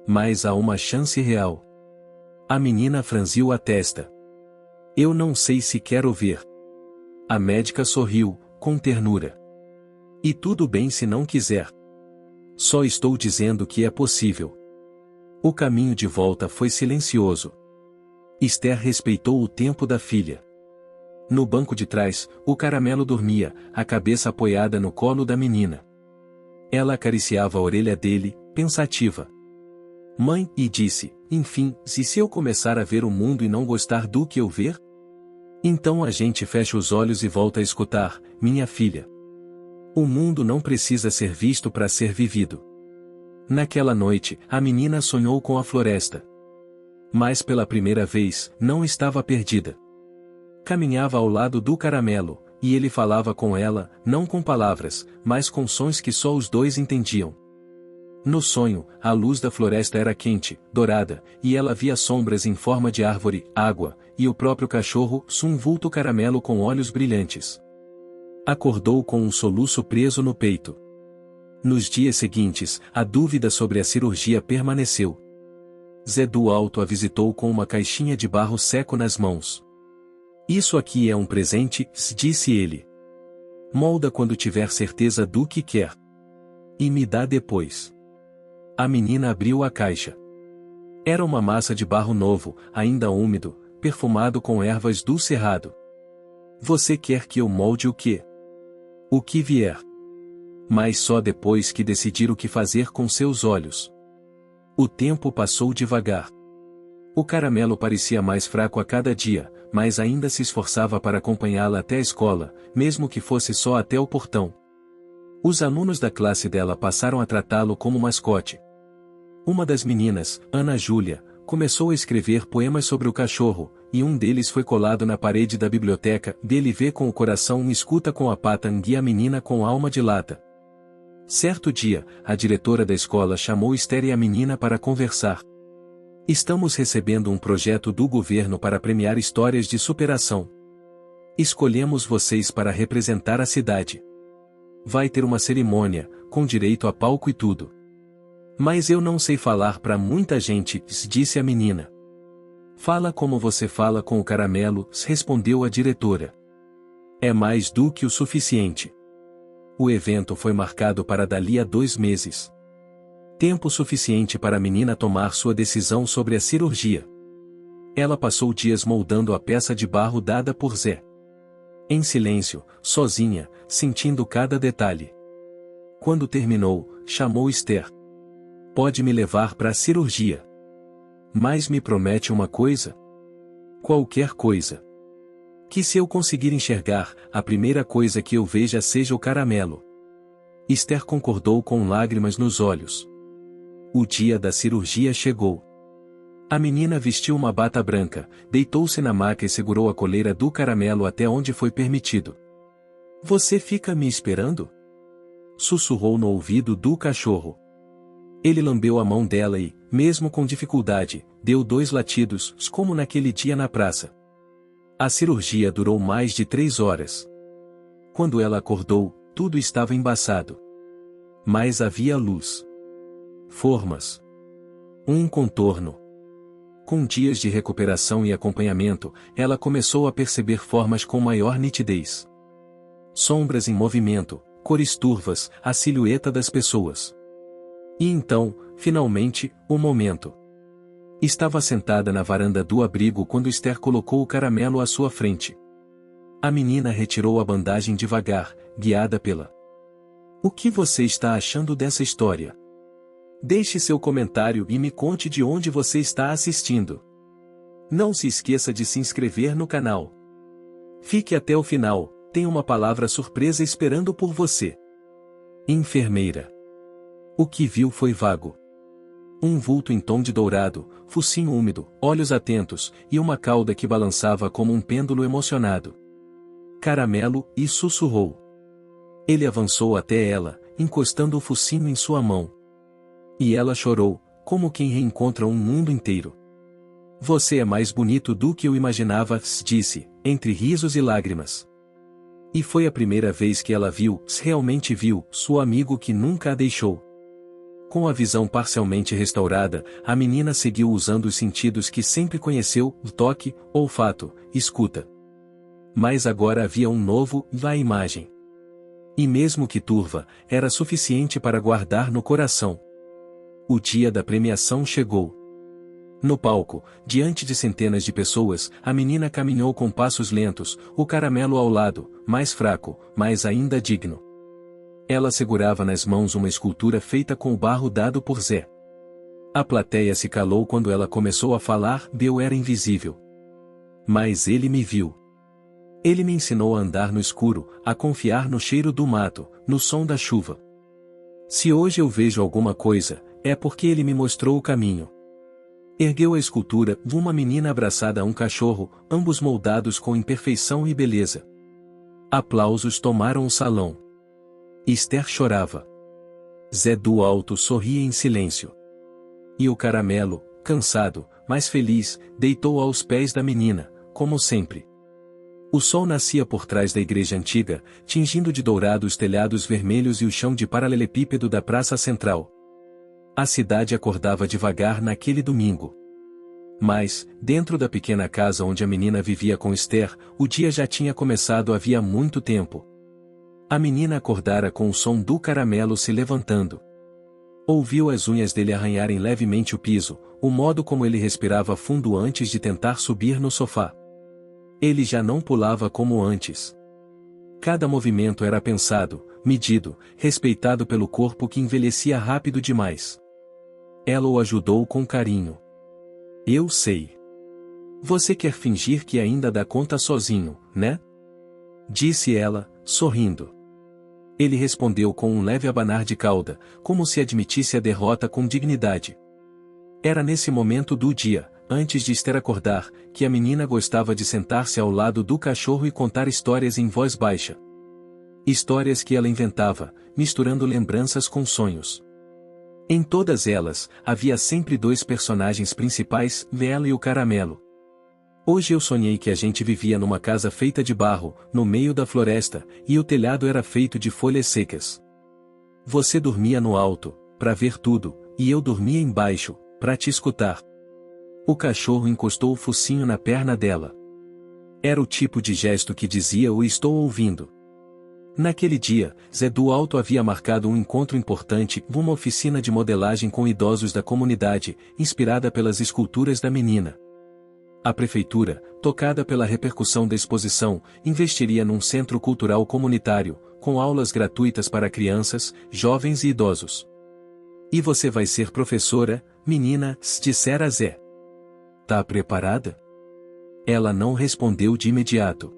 Mas há uma chance real." A menina franziu a testa. "Eu não sei se quero ver." A médica sorriu, com ternura. "E tudo bem se não quiser. Só estou dizendo que é possível." O caminho de volta foi silencioso. Esther respeitou o tempo da filha. No banco de trás, o caramelo dormia, a cabeça apoiada no colo da menina. Ela acariciava a orelha dele, pensativa. "Mãe", e disse, "enfim, se eu começar a ver o mundo e não gostar do que eu ver? Então a gente fecha os olhos e volta a escutar, minha filha. O mundo não precisa ser visto para ser vivido." Naquela noite, a menina sonhou com a floresta. Mas pela primeira vez, não estava perdida. Caminhava ao lado do caramelo, e ele falava com ela, não com palavras, mas com sons que só os dois entendiam. No sonho, a luz da floresta era quente, dourada, e ela via sombras em forma de árvore, água, e o próprio cachorro, um vulto caramelo com olhos brilhantes. Acordou com um soluço preso no peito. Nos dias seguintes, a dúvida sobre a cirurgia permaneceu. Zé do Alto a visitou com uma caixinha de barro seco nas mãos. "Isso aqui é um presente", disse ele. "Molda quando tiver certeza do que quer. E me dá depois." A menina abriu a caixa. Era uma massa de barro novo, ainda úmido, perfumado com ervas do cerrado. "Você quer que eu molde o quê?" "O que vier. Mas só depois que decidir o que fazer com seus olhos." O tempo passou devagar. O caramelo parecia mais fraco a cada dia, mas ainda se esforçava para acompanhá-la até a escola, mesmo que fosse só até o portão. Os alunos da classe dela passaram a tratá-lo como mascote. Uma das meninas, Ana Júlia, começou a escrever poemas sobre o cachorro, e um deles foi colado na parede da biblioteca. Ele vê com o coração e escuta com a pata, e a menina com alma de lata. Certo dia, a diretora da escola chamou Esther e a menina para conversar. Estamos recebendo um projeto do governo para premiar histórias de superação. Escolhemos vocês para representar a cidade. Vai ter uma cerimônia, com direito a palco e tudo. Mas eu não sei falar para muita gente, disse a menina. Fala como você fala com o caramelo, respondeu a diretora. É mais do que o suficiente. O evento foi marcado para dali a 2 meses. Tempo suficiente para a menina tomar sua decisão sobre a cirurgia. Ela passou dias moldando a peça de barro dada por Zé. Em silêncio, sozinha, sentindo cada detalhe. Quando terminou, chamou Esther. Pode me levar para a cirurgia. Mas me promete uma coisa? Qualquer coisa. Que se eu conseguir enxergar, a primeira coisa que eu veja seja o caramelo. Esther concordou com lágrimas nos olhos. O dia da cirurgia chegou. A menina vestiu uma bata branca, deitou-se na maca e segurou a coleira do caramelo até onde foi permitido. Você fica me esperando? Sussurrou no ouvido do cachorro. Ele lambeu a mão dela e, mesmo com dificuldade, deu 2 latidos, como naquele dia na praça. A cirurgia durou mais de 3 horas. Quando ela acordou, tudo estava embaçado. Mas havia luz. Formas. Um contorno. Com dias de recuperação e acompanhamento, ela começou a perceber formas com maior nitidez. Sombras em movimento, cores turvas, a silhueta das pessoas. E então, finalmente, o momento. Estava sentada na varanda do abrigo quando Esther colocou o caramelo à sua frente. A menina retirou a bandagem devagar, guiada pela. O que você está achando dessa história? Deixe seu comentário e me conte de onde você está assistindo. Não se esqueça de se inscrever no canal. Fique até o final, tem uma palavra surpresa esperando por você. Enfermeira. O que viu foi vago. Um vulto em tom de dourado, focinho úmido, olhos atentos, e uma cauda que balançava como um pêndulo emocionado. Caramelo, e sussurrou. Ele avançou até ela, encostando o focinho em sua mão. E ela chorou, como quem reencontra um mundo inteiro. Você é mais bonito do que eu imaginava, disse, entre risos e lágrimas. E foi a primeira vez que ela viu, realmente viu, seu amigo que nunca a deixou. Com a visão parcialmente restaurada, a menina seguiu usando os sentidos que sempre conheceu, toque, olfato, escuta. Mas agora havia um novo, a imagem. E mesmo que turva, era suficiente para guardar no coração. O dia da premiação chegou. No palco, diante de centenas de pessoas, a menina caminhou com passos lentos, o caramelo ao lado, mais fraco, mas ainda digno. Ela segurava nas mãos uma escultura feita com o barro dado por Zé. A plateia se calou quando ela começou a falar, eu era invisível. Mas ele me viu. Ele me ensinou a andar no escuro, a confiar no cheiro do mato, no som da chuva. Se hoje eu vejo alguma coisa, é porque ele me mostrou o caminho. Ergueu a escultura, uma menina abraçada a um cachorro, ambos moldados com imperfeição e beleza. Aplausos tomaram o salão. Esther chorava. Zé do alto sorria em silêncio. E o caramelo, cansado, mas feliz, deitou aos pés da menina, como sempre. O sol nascia por trás da igreja antiga, tingindo de dourado os telhados vermelhos e o chão de paralelepípedo da praça central. A cidade acordava devagar naquele domingo. Mas, dentro da pequena casa onde a menina vivia com Esther, o dia já tinha começado havia muito tempo. A menina acordara com o som do caramelo se levantando. Ouviu as unhas dele arranharem levemente o piso, o modo como ele respirava fundo antes de tentar subir no sofá. Ele já não pulava como antes. Cada movimento era pensado, medido, respeitado pelo corpo que envelhecia rápido demais. Ela o ajudou com carinho. Eu sei. Você quer fingir que ainda dá conta sozinho, né? Disse ela, sorrindo. Ele respondeu com um leve abanar de cauda, como se admitisse a derrota com dignidade. Era nesse momento do dia, antes de Esther acordar, que a menina gostava de sentar-se ao lado do cachorro e contar histórias em voz baixa. Histórias que ela inventava, misturando lembranças com sonhos. Em todas elas, havia sempre dois personagens principais, ela e o caramelo. Hoje eu sonhei que a gente vivia numa casa feita de barro, no meio da floresta, e o telhado era feito de folhas secas. Você dormia no alto, para ver tudo, e eu dormia embaixo, para te escutar. O cachorro encostou o focinho na perna dela. Era o tipo de gesto que dizia "o estou ouvindo". Naquele dia, Zé do Alto havia marcado um encontro importante, uma oficina de modelagem com idosos da comunidade, inspirada pelas esculturas da menina. A prefeitura, tocada pela repercussão da exposição, investiria num centro cultural comunitário, com aulas gratuitas para crianças, jovens e idosos. "E você vai ser professora, menina", dissera Zé. "Tá preparada?" Ela não respondeu de imediato.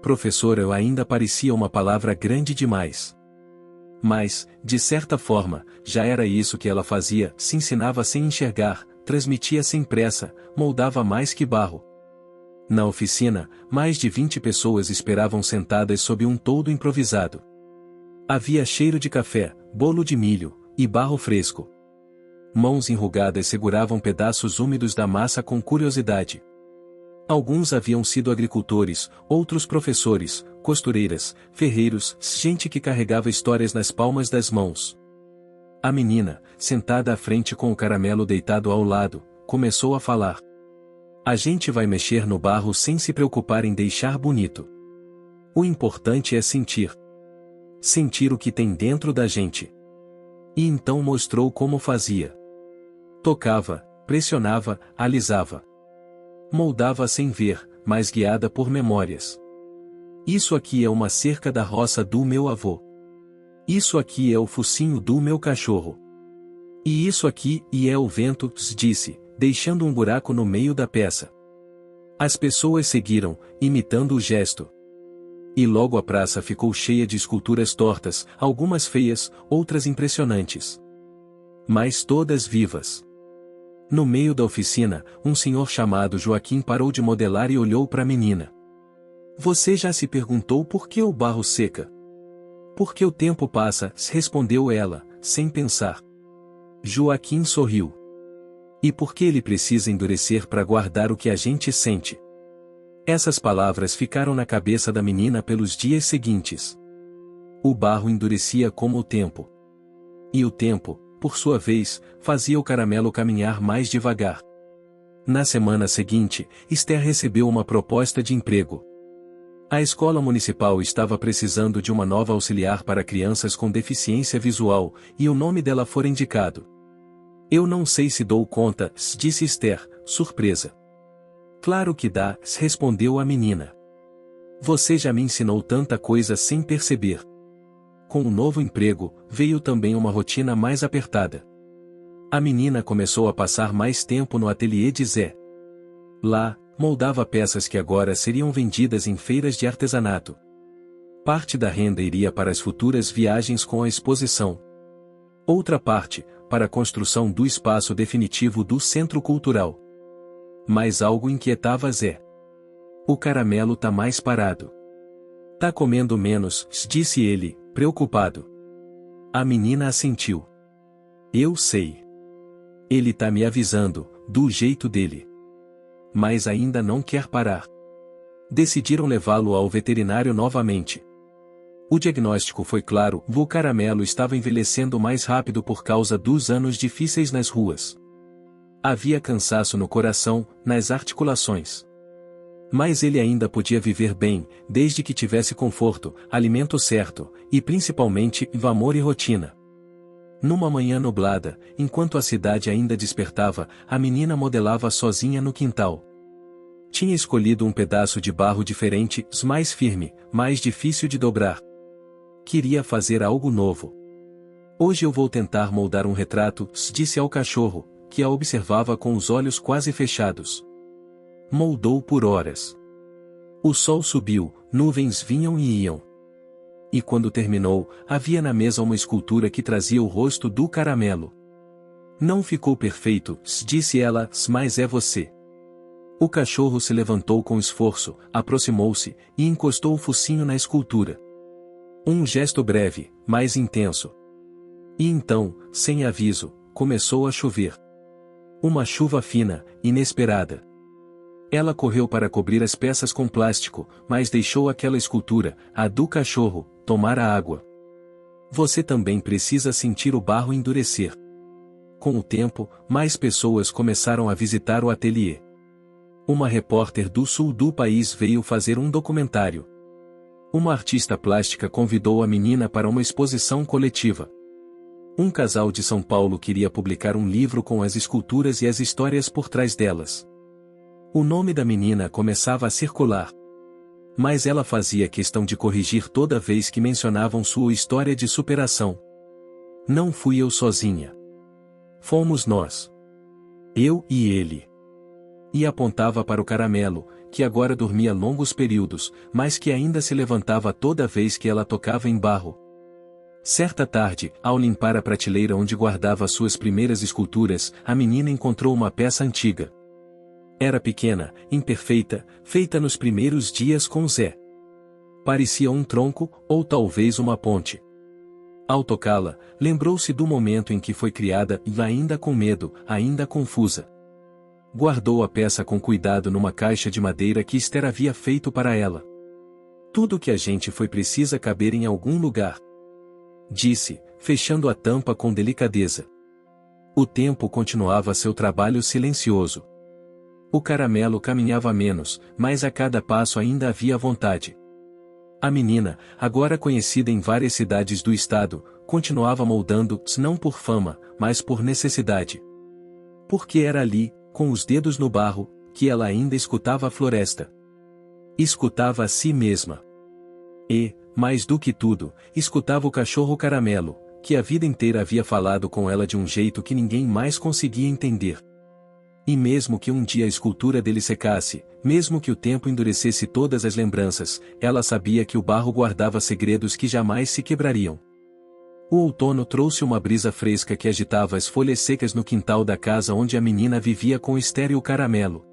Professora ainda parecia uma palavra grande demais. Mas, de certa forma, já era isso que ela fazia, se ensinava sem enxergar, transmitia sem pressa, moldava mais que barro. Na oficina, mais de 20 pessoas esperavam sentadas sob um toldo improvisado. Havia cheiro de café, bolo de milho, e barro fresco. Mãos enrugadas seguravam pedaços úmidos da massa com curiosidade. Alguns haviam sido agricultores, outros professores, costureiras, ferreiros, gente que carregava histórias nas palmas das mãos. A menina, sentada à frente com o caramelo deitado ao lado, começou a falar. "A gente vai mexer no barro sem se preocupar em deixar bonito. O importante é sentir. Sentir o que tem dentro da gente." E então mostrou como fazia. Tocava, pressionava, alisava. Moldava sem ver, mas guiada por memórias. "Isso aqui é uma cerca da roça do meu avô. Isso aqui é o focinho do meu cachorro. E isso aqui, e é o vento", disse, deixando um buraco no meio da peça. As pessoas seguiram, imitando o gesto. E logo a praça ficou cheia de esculturas tortas, algumas feias, outras impressionantes. Mas todas vivas. No meio da oficina, um senhor chamado Joaquim parou de modelar e olhou para a menina. "Você já se perguntou por que o barro seca?" "Porque o tempo passa", respondeu ela, sem pensar. Joaquim sorriu. "E por que ele precisa endurecer para guardar o que a gente sente?" Essas palavras ficaram na cabeça da menina pelos dias seguintes. O barro endurecia como o tempo. E o tempo, por sua vez, fazia o caramelo caminhar mais devagar. Na semana seguinte, Esther recebeu uma proposta de emprego. A escola municipal estava precisando de uma nova auxiliar para crianças com deficiência visual, e o nome dela fora indicado. "Eu não sei se dou conta", disse Esther, surpresa. "Claro que dá", respondeu a menina. "Você já me ensinou tanta coisa sem perceber." Com o novo emprego, veio também uma rotina mais apertada. A menina começou a passar mais tempo no ateliê de Zé. Lá, moldava peças que agora seriam vendidas em feiras de artesanato. Parte da renda iria para as futuras viagens com a exposição. Outra parte, para a construção do espaço definitivo do centro cultural. Mas algo inquietava Zé. "O caramelo tá mais parado. Tá comendo menos", disse ele, preocupado. A menina assentiu. "Eu sei. Ele tá me avisando, do jeito dele. Mas ainda não quer parar." Decidiram levá-lo ao veterinário novamente. O diagnóstico foi claro: o caramelo estava envelhecendo mais rápido por causa dos anos difíceis nas ruas. Havia cansaço no coração, nas articulações. Mas ele ainda podia viver bem, desde que tivesse conforto, alimento certo, e principalmente, amor e rotina. Numa manhã nublada, enquanto a cidade ainda despertava, a menina modelava sozinha no quintal. Tinha escolhido um pedaço de barro diferente, mais firme, mais difícil de dobrar. Queria fazer algo novo. "Hoje eu vou tentar moldar um retrato", disse ao cachorro, que a observava com os olhos quase fechados. Moldou por horas. O sol subiu, nuvens vinham e iam. E quando terminou, havia na mesa uma escultura que trazia o rosto do caramelo. Não ficou perfeito, disse ela, mas é você. O cachorro se levantou com esforço, aproximou-se, e encostou o focinho na escultura. Um gesto breve, mas intenso. E então, sem aviso, começou a chover. Uma chuva fina, inesperada. Ela correu para cobrir as peças com plástico, mas deixou aquela escultura, a do cachorro, tomar a água. Você também precisa sentir o barro endurecer. Com o tempo, mais pessoas começaram a visitar o ateliê. Uma repórter do sul do país veio fazer um documentário. Uma artista plástica convidou a menina para uma exposição coletiva. Um casal de São Paulo queria publicar um livro com as esculturas e as histórias por trás delas. O nome da menina começava a circular. Mas ela fazia questão de corrigir toda vez que mencionavam sua história de superação. Não fui eu sozinha. Fomos nós. Eu e ele. E apontava para o caramelo, que agora dormia longos períodos, mas que ainda se levantava toda vez que ela tocava em barro. Certa tarde, ao limpar a prateleira onde guardava suas primeiras esculturas, a menina encontrou uma peça antiga. Era pequena, imperfeita, feita nos primeiros dias com Zé. Parecia um tronco, ou talvez uma ponte. Ao tocá-la, lembrou-se do momento em que foi criada e ainda com medo, ainda confusa. Guardou a peça com cuidado numa caixa de madeira que Esther havia feito para ela. Tudo que a gente foi precisa caber em algum lugar, disse, fechando a tampa com delicadeza. O tempo continuava seu trabalho silencioso. O caramelo caminhava menos, mas a cada passo ainda havia vontade. A menina, agora conhecida em várias cidades do estado, continuava moldando, não por fama, mas por necessidade. Porque era ali, com os dedos no barro, que ela ainda escutava a floresta. Escutava a si mesma. E, mais do que tudo, escutava o cachorro caramelo, que a vida inteira havia falado com ela de um jeito que ninguém mais conseguia entender. E mesmo que um dia a escultura dele secasse, mesmo que o tempo endurecesse todas as lembranças, ela sabia que o barro guardava segredos que jamais se quebrariam. O outono trouxe uma brisa fresca que agitava as folhas secas no quintal da casa onde a menina vivia com Esther e o caramelo.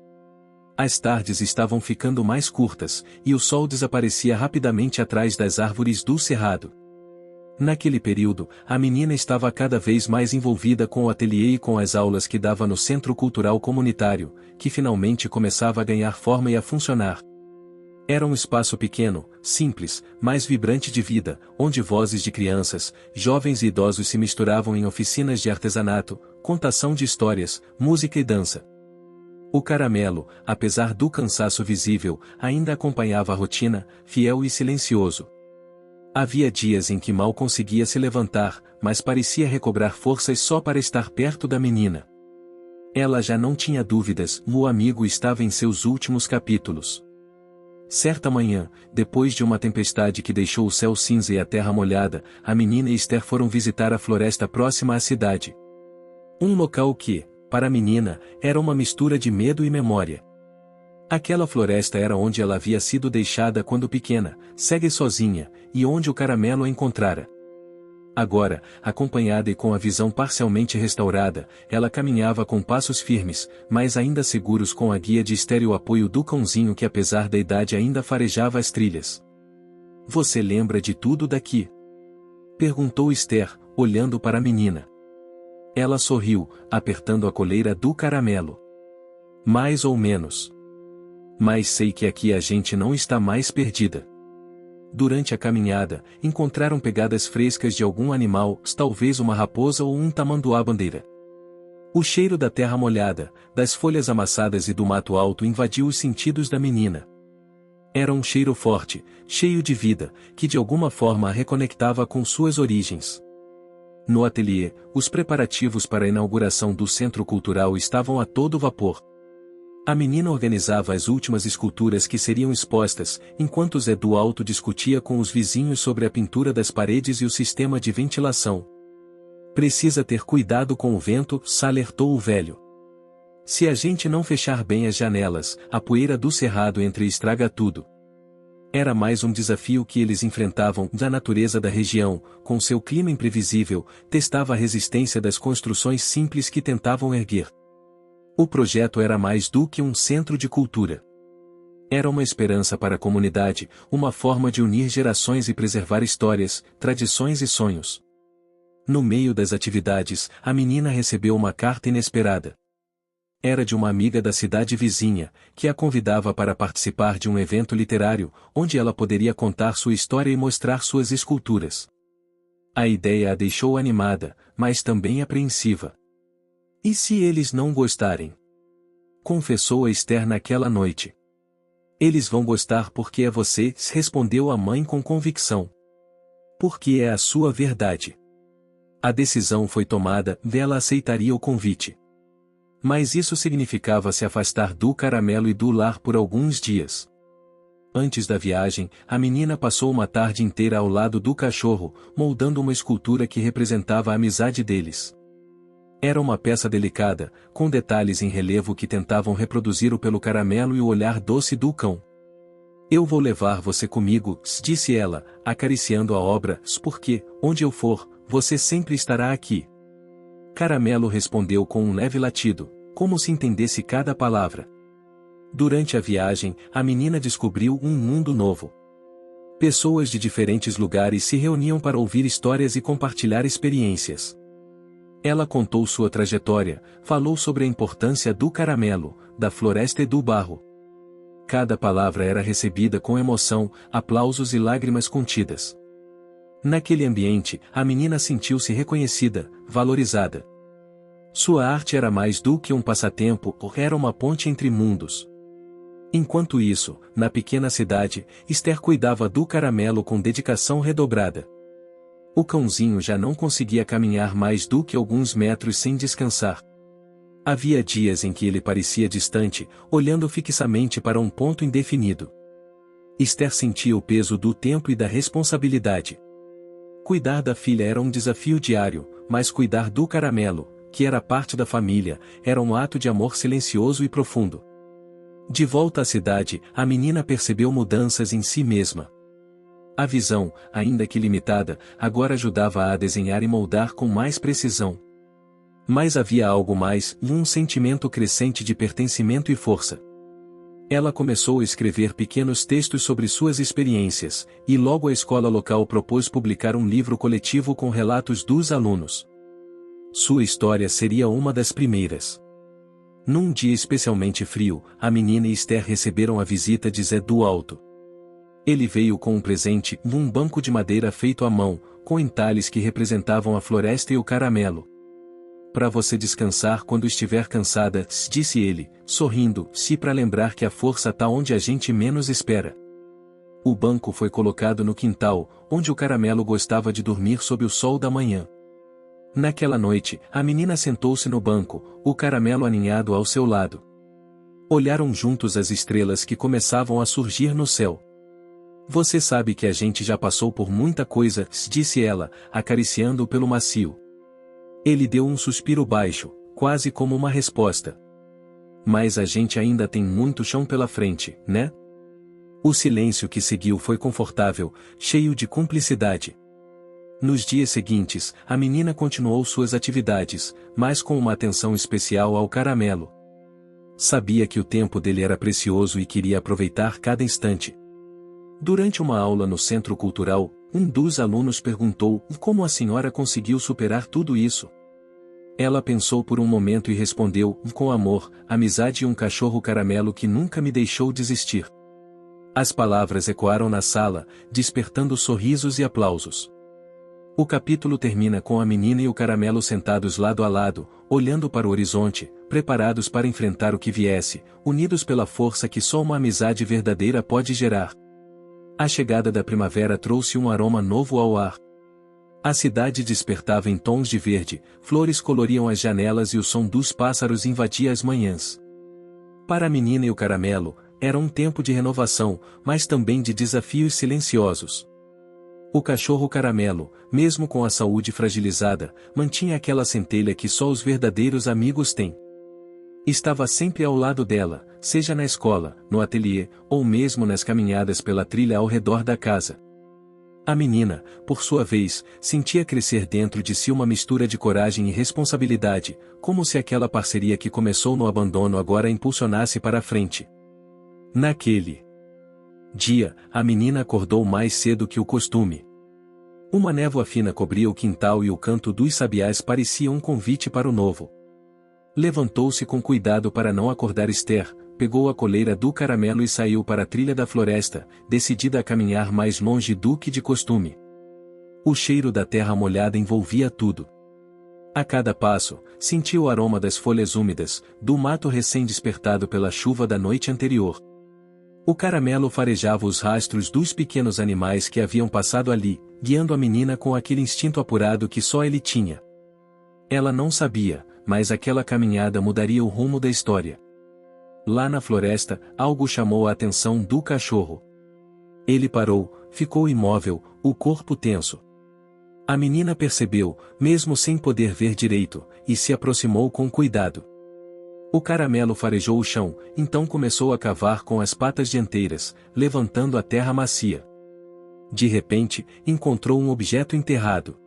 As tardes estavam ficando mais curtas, e o sol desaparecia rapidamente atrás das árvores do cerrado. Naquele período, a menina estava cada vez mais envolvida com o ateliê e com as aulas que dava no Centro Cultural Comunitário, que finalmente começava a ganhar forma e a funcionar. Era um espaço pequeno, simples, mas vibrante de vida, onde vozes de crianças, jovens e idosos se misturavam em oficinas de artesanato, contação de histórias, música e dança. O caramelo, apesar do cansaço visível, ainda acompanhava a rotina, fiel e silencioso. Havia dias em que mal conseguia se levantar, mas parecia recobrar forças só para estar perto da menina. Ela já não tinha dúvidas, o amigo estava em seus últimos capítulos. Certa manhã, depois de uma tempestade que deixou o céu cinza e a terra molhada, a menina e Esther foram visitar a floresta próxima à cidade. Um local que, para a menina, era uma mistura de medo e memória. Aquela floresta era onde ela havia sido deixada quando pequena, cega e sozinha, e onde o caramelo a encontrara. Agora, acompanhada e com a visão parcialmente restaurada, ela caminhava com passos firmes, mas ainda seguros com a guia de Esther e o apoio do cãozinho que apesar da idade ainda farejava as trilhas. "Você lembra de tudo daqui?" perguntou Esther, olhando para a menina. Ela sorriu, apertando a coleira do caramelo. "Mais ou menos. Mas sei que aqui a gente não está mais perdida." Durante a caminhada, encontraram pegadas frescas de algum animal, talvez uma raposa ou um tamanduá-bandeira. O cheiro da terra molhada, das folhas amassadas e do mato alto invadiu os sentidos da menina. Era um cheiro forte, cheio de vida, que de alguma forma a reconectava com suas origens. No ateliê, os preparativos para a inauguração do Centro Cultural estavam a todo vapor. A menina organizava as últimas esculturas que seriam expostas, enquanto Zé do Alto discutia com os vizinhos sobre a pintura das paredes e o sistema de ventilação. "Precisa ter cuidado com o vento", alertou o velho. "Se a gente não fechar bem as janelas, a poeira do cerrado entra e estraga tudo." Era mais um desafio que eles enfrentavam. Da natureza da região, com seu clima imprevisível, testava a resistência das construções simples que tentavam erguer. O projeto era mais do que um centro de cultura. Era uma esperança para a comunidade, uma forma de unir gerações e preservar histórias, tradições e sonhos. No meio das atividades, a menina recebeu uma carta inesperada. Era de uma amiga da cidade vizinha, que a convidava para participar de um evento literário, onde ela poderia contar sua história e mostrar suas esculturas. A ideia a deixou animada, mas também apreensiva. E se eles não gostarem? Confessou a Esther naquela noite. Eles vão gostar porque é você, respondeu a mãe com convicção. Porque é a sua verdade. A decisão foi tomada, ela aceitaria o convite. Mas isso significava se afastar do caramelo e do lar por alguns dias. Antes da viagem, a menina passou uma tarde inteira ao lado do cachorro, moldando uma escultura que representava a amizade deles. Era uma peça delicada, com detalhes em relevo que tentavam reproduzir o pelo caramelo e o olhar doce do cão. Eu vou levar você comigo, disse ela, acariciando a obra, porque, onde eu for, você sempre estará aqui. Caramelo respondeu com um leve latido, como se entendesse cada palavra. Durante a viagem, a menina descobriu um mundo novo. Pessoas de diferentes lugares se reuniam para ouvir histórias e compartilhar experiências. Ela contou sua trajetória, falou sobre a importância do caramelo, da floresta e do barro. Cada palavra era recebida com emoção, aplausos e lágrimas contidas. Naquele ambiente, a menina sentiu-se reconhecida, valorizada. Sua arte era mais do que um passatempo, era uma ponte entre mundos. Enquanto isso, na pequena cidade, Esther cuidava do caramelo com dedicação redobrada. O cãozinho já não conseguia caminhar mais do que alguns metros sem descansar. Havia dias em que ele parecia distante, olhando fixamente para um ponto indefinido. Esther sentia o peso do tempo e da responsabilidade. Cuidar da filha era um desafio diário, mas cuidar do caramelo, que era parte da família, era um ato de amor silencioso e profundo. De volta à cidade, a menina percebeu mudanças em si mesma. A visão, ainda que limitada, agora ajudava a desenhar e moldar com mais precisão. Mas havia algo mais, um sentimento crescente de pertencimento e força. Ela começou a escrever pequenos textos sobre suas experiências, e logo a escola local propôs publicar um livro coletivo com relatos dos alunos. Sua história seria uma das primeiras. Num dia especialmente frio, a menina e Esther receberam a visita de Zé do Alto. Ele veio com um presente, um banco de madeira feito à mão, com entalhes que representavam a floresta e o caramelo. Para você descansar quando estiver cansada, disse ele, sorrindo, para lembrar que a força está onde a gente menos espera. O banco foi colocado no quintal, onde o caramelo gostava de dormir sob o sol da manhã. Naquela noite, a menina sentou-se no banco, o caramelo aninhado ao seu lado. Olharam juntos as estrelas que começavam a surgir no céu. Você sabe que a gente já passou por muita coisa, disse ela, acariciando-o pelo macio. Ele deu um suspiro baixo, quase como uma resposta. Mas a gente ainda tem muito chão pela frente, né? O silêncio que seguiu foi confortável, cheio de cumplicidade. Nos dias seguintes, a menina continuou suas atividades, mas com uma atenção especial ao caramelo. Sabia que o tempo dele era precioso e queria aproveitar cada instante. Durante uma aula no Centro Cultural, um dos alunos perguntou como a senhora conseguiu superar tudo isso. Ela pensou por um momento e respondeu, com amor, amizade e um cachorro caramelo que nunca me deixou desistir. As palavras ecoaram na sala, despertando sorrisos e aplausos. O capítulo termina com a menina e o caramelo sentados lado a lado, olhando para o horizonte, preparados para enfrentar o que viesse, unidos pela força que só uma amizade verdadeira pode gerar. A chegada da primavera trouxe um aroma novo ao ar. A cidade despertava em tons de verde, flores coloriam as janelas e o som dos pássaros invadia as manhãs. Para a menina e o caramelo, era um tempo de renovação, mas também de desafios silenciosos. O cachorro caramelo, mesmo com a saúde fragilizada, mantinha aquela centelha que só os verdadeiros amigos têm. Estava sempre ao lado dela, seja na escola, no ateliê, ou mesmo nas caminhadas pela trilha ao redor da casa. A menina, por sua vez, sentia crescer dentro de si uma mistura de coragem e responsabilidade, como se aquela parceria que começou no abandono agora impulsionasse para a frente. Naquele dia, a menina acordou mais cedo que o costume. Uma névoa fina cobria o quintal e o canto dos sabiás parecia um convite para o novo. Levantou-se com cuidado para não acordar Esther, pegou a coleira do caramelo e saiu para a trilha da floresta, decidida a caminhar mais longe do que de costume. O cheiro da terra molhada envolvia tudo. A cada passo, sentia o aroma das folhas úmidas, do mato recém-despertado pela chuva da noite anterior. O caramelo farejava os rastros dos pequenos animais que haviam passado ali, guiando a menina com aquele instinto apurado que só ele tinha. Ela não sabia, mas aquela caminhada mudaria o rumo da história. Lá na floresta, algo chamou a atenção do cachorro. Ele parou, ficou imóvel, o corpo tenso. A menina percebeu, mesmo sem poder ver direito, e se aproximou com cuidado. O caramelo farejou o chão, então começou a cavar com as patas dianteiras, levantando a terra macia. De repente, encontrou um objeto enterrado.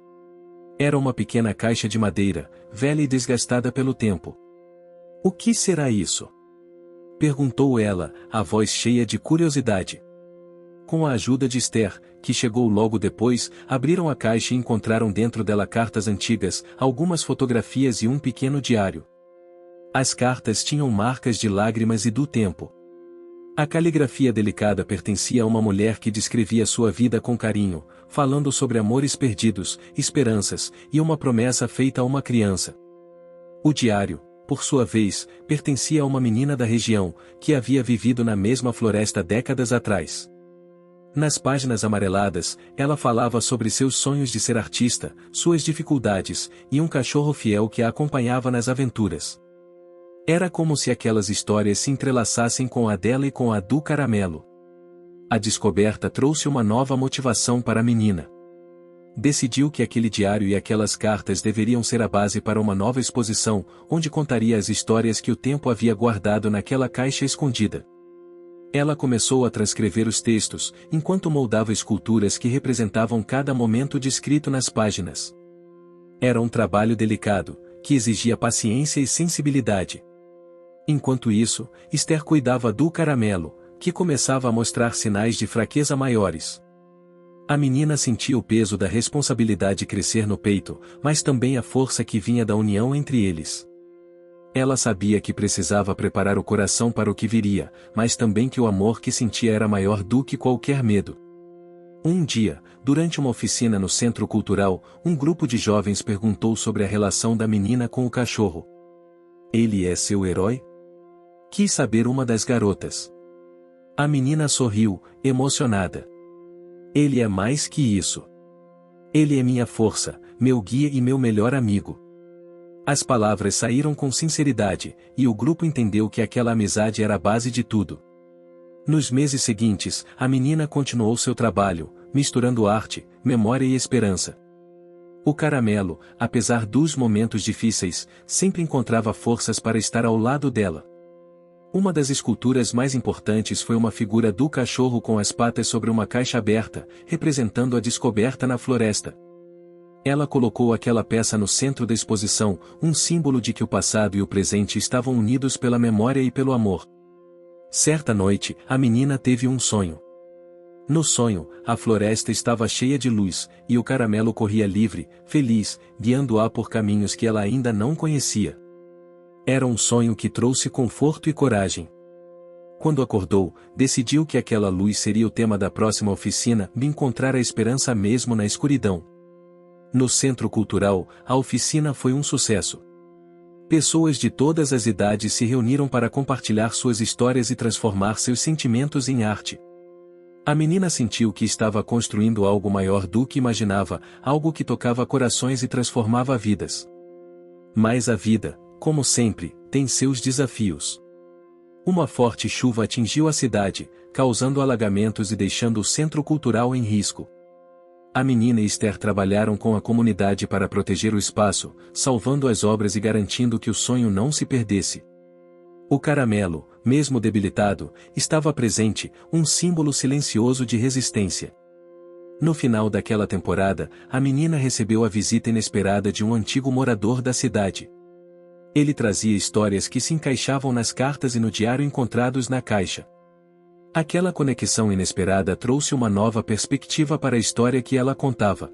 Era uma pequena caixa de madeira, velha e desgastada pelo tempo. O que será isso? Perguntou ela, a voz cheia de curiosidade. Com a ajuda de Esther, que chegou logo depois, abriram a caixa e encontraram dentro dela cartas antigas, algumas fotografias e um pequeno diário. As cartas tinham marcas de lágrimas e do tempo. A caligrafia delicada pertencia a uma mulher que descrevia sua vida com carinho, falando sobre amores perdidos, esperanças, e uma promessa feita a uma criança. O diário, por sua vez, pertencia a uma menina da região, que havia vivido na mesma floresta décadas atrás. Nas páginas amareladas, ela falava sobre seus sonhos de ser artista, suas dificuldades, e um cachorro fiel que a acompanhava nas aventuras. Era como se aquelas histórias se entrelaçassem com a dela e com a do caramelo. A descoberta trouxe uma nova motivação para a menina. Decidiu que aquele diário e aquelas cartas deveriam ser a base para uma nova exposição, onde contaria as histórias que o tempo havia guardado naquela caixa escondida. Ela começou a transcrever os textos, enquanto moldava esculturas que representavam cada momento descrito nas páginas. Era um trabalho delicado, que exigia paciência e sensibilidade. Enquanto isso, Esther cuidava do caramelo, que começava a mostrar sinais de fraqueza maiores. A menina sentia o peso da responsabilidade crescer no peito, mas também a força que vinha da união entre eles. Ela sabia que precisava preparar o coração para o que viria, mas também que o amor que sentia era maior do que qualquer medo. Um dia, durante uma oficina no centro cultural, um grupo de jovens perguntou sobre a relação da menina com o cachorro. Ele é seu herói? Quis saber uma das garotas. A menina sorriu, emocionada. Ele é mais que isso. Ele é minha força, meu guia e meu melhor amigo. As palavras saíram com sinceridade, e o grupo entendeu que aquela amizade era a base de tudo. Nos meses seguintes, a menina continuou seu trabalho, misturando arte, memória e esperança. O caramelo, apesar dos momentos difíceis, sempre encontrava forças para estar ao lado dela. Uma das esculturas mais importantes foi uma figura do cachorro com as patas sobre uma caixa aberta, representando a descoberta na floresta. Ela colocou aquela peça no centro da exposição, um símbolo de que o passado e o presente estavam unidos pela memória e pelo amor. Certa noite, a menina teve um sonho. No sonho, a floresta estava cheia de luz, e o caramelo corria livre, feliz, guiando-a por caminhos que ela ainda não conhecia. Era um sonho que trouxe conforto e coragem. Quando acordou, decidiu que aquela luz seria o tema da próxima oficina e encontrar a esperança mesmo na escuridão. No Centro Cultural, a oficina foi um sucesso. Pessoas de todas as idades se reuniram para compartilhar suas histórias e transformar seus sentimentos em arte. A menina sentiu que estava construindo algo maior do que imaginava, algo que tocava corações e transformava vidas. Mas a vida, como sempre, tem seus desafios. Uma forte chuva atingiu a cidade, causando alagamentos e deixando o centro cultural em risco. A menina e Esther trabalharam com a comunidade para proteger o espaço, salvando as obras e garantindo que o sonho não se perdesse. O caramelo, mesmo debilitado, estava presente, um símbolo silencioso de resistência. No final daquela temporada, a menina recebeu a visita inesperada de um antigo morador da cidade. Ele trazia histórias que se encaixavam nas cartas e no diário encontrados na caixa. Aquela conexão inesperada trouxe uma nova perspectiva para a história que ela contava.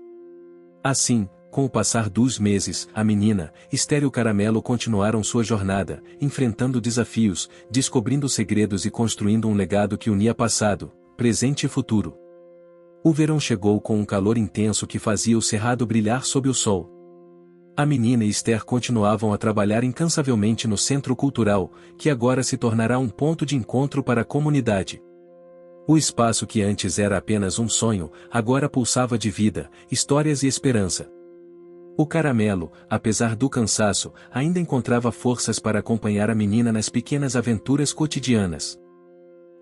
Assim, com o passar dos meses, a menina, Esther e o caramelo continuaram sua jornada, enfrentando desafios, descobrindo segredos e construindo um legado que unia passado, presente e futuro. O verão chegou com um calor intenso que fazia o cerrado brilhar sob o sol. A menina e Esther continuavam a trabalhar incansavelmente no centro cultural, que agora se tornará um ponto de encontro para a comunidade. O espaço que antes era apenas um sonho, agora pulsava de vida, histórias e esperança. O caramelo, apesar do cansaço, ainda encontrava forças para acompanhar a menina nas pequenas aventuras cotidianas.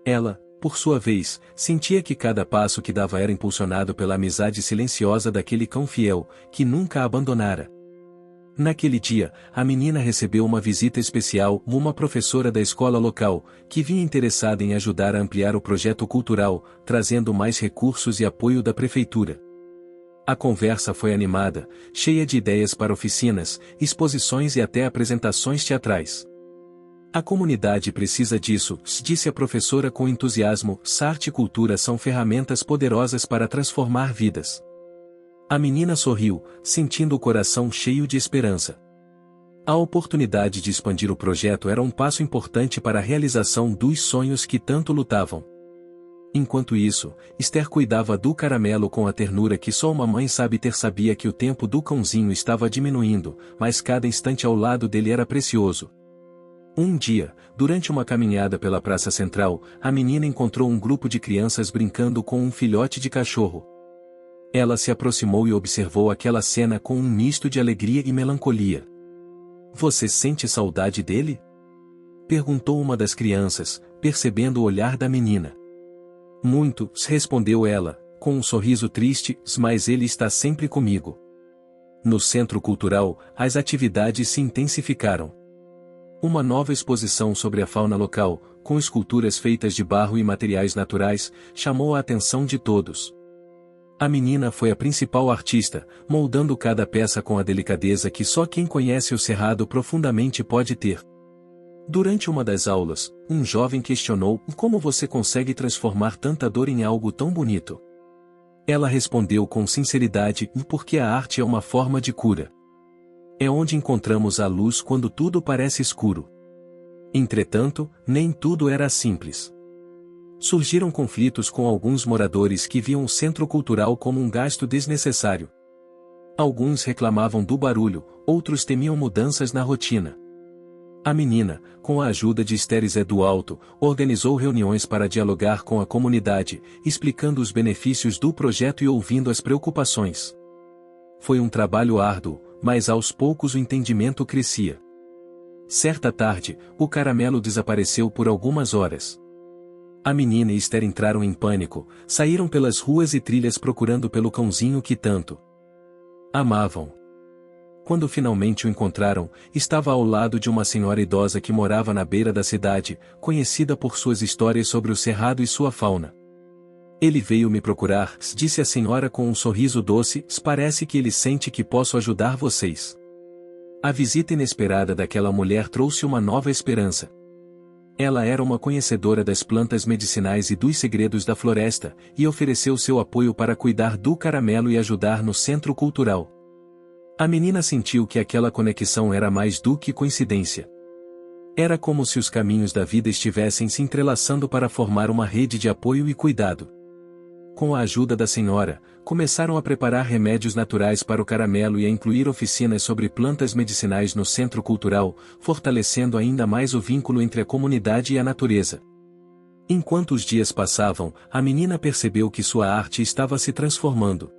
Ela, por sua vez, sentia que cada passo que dava era impulsionado pela amizade silenciosa daquele cão fiel, que nunca a abandonara. Naquele dia, a menina recebeu uma visita especial, uma professora da escola local, que vinha interessada em ajudar a ampliar o projeto cultural, trazendo mais recursos e apoio da prefeitura. A conversa foi animada, cheia de ideias para oficinas, exposições e até apresentações teatrais. A comunidade precisa disso, disse a professora com entusiasmo. Arte e cultura são ferramentas poderosas para transformar vidas. A menina sorriu, sentindo o coração cheio de esperança. A oportunidade de expandir o projeto era um passo importante para a realização dos sonhos que tanto lutavam. Enquanto isso, Esther cuidava do caramelo com a ternura que só uma mãe sabe ter. Sabia que o tempo do cãozinho estava diminuindo, mas cada instante ao lado dele era precioso. Um dia, durante uma caminhada pela praça central, a menina encontrou um grupo de crianças brincando com um filhote de cachorro. Ela se aproximou e observou aquela cena com um misto de alegria e melancolia. "Você sente saudade dele?" perguntou uma das crianças, percebendo o olhar da menina. "Muito", respondeu ela, com um sorriso triste, "mas ele está sempre comigo." No centro cultural, as atividades se intensificaram. Uma nova exposição sobre a fauna local, com esculturas feitas de barro e materiais naturais, chamou a atenção de todos. A menina foi a principal artista, moldando cada peça com a delicadeza que só quem conhece o cerrado profundamente pode ter. Durante uma das aulas, um jovem questionou: "Como você consegue transformar tanta dor em algo tão bonito?" Ela respondeu com sinceridade: "Porque a arte é uma forma de cura. É onde encontramos a luz quando tudo parece escuro." Entretanto, nem tudo era simples. Surgiram conflitos com alguns moradores que viam o centro cultural como um gasto desnecessário. Alguns reclamavam do barulho, outros temiam mudanças na rotina. A menina, com a ajuda de Esther Zé do Alto, organizou reuniões para dialogar com a comunidade, explicando os benefícios do projeto e ouvindo as preocupações. Foi um trabalho árduo, mas aos poucos o entendimento crescia. Certa tarde, o caramelo desapareceu por algumas horas. A menina e Esther entraram em pânico, saíram pelas ruas e trilhas procurando pelo cãozinho que tanto amavam. Quando finalmente o encontraram, estava ao lado de uma senhora idosa que morava na beira da cidade, conhecida por suas histórias sobre o cerrado e sua fauna. "Ele veio me procurar", disse a senhora com um sorriso doce, "parece que ele sente que posso ajudar vocês." A visita inesperada daquela mulher trouxe uma nova esperança. Ela era uma conhecedora das plantas medicinais e dos segredos da floresta, e ofereceu seu apoio para cuidar do caramelo e ajudar no centro cultural. A menina sentiu que aquela conexão era mais do que coincidência. Era como se os caminhos da vida estivessem se entrelaçando para formar uma rede de apoio e cuidado. Com a ajuda da senhora, começaram a preparar remédios naturais para o caramelo e a incluir oficinas sobre plantas medicinais no centro cultural, fortalecendo ainda mais o vínculo entre a comunidade e a natureza. Enquanto os dias passavam, a menina percebeu que sua arte estava se transformando.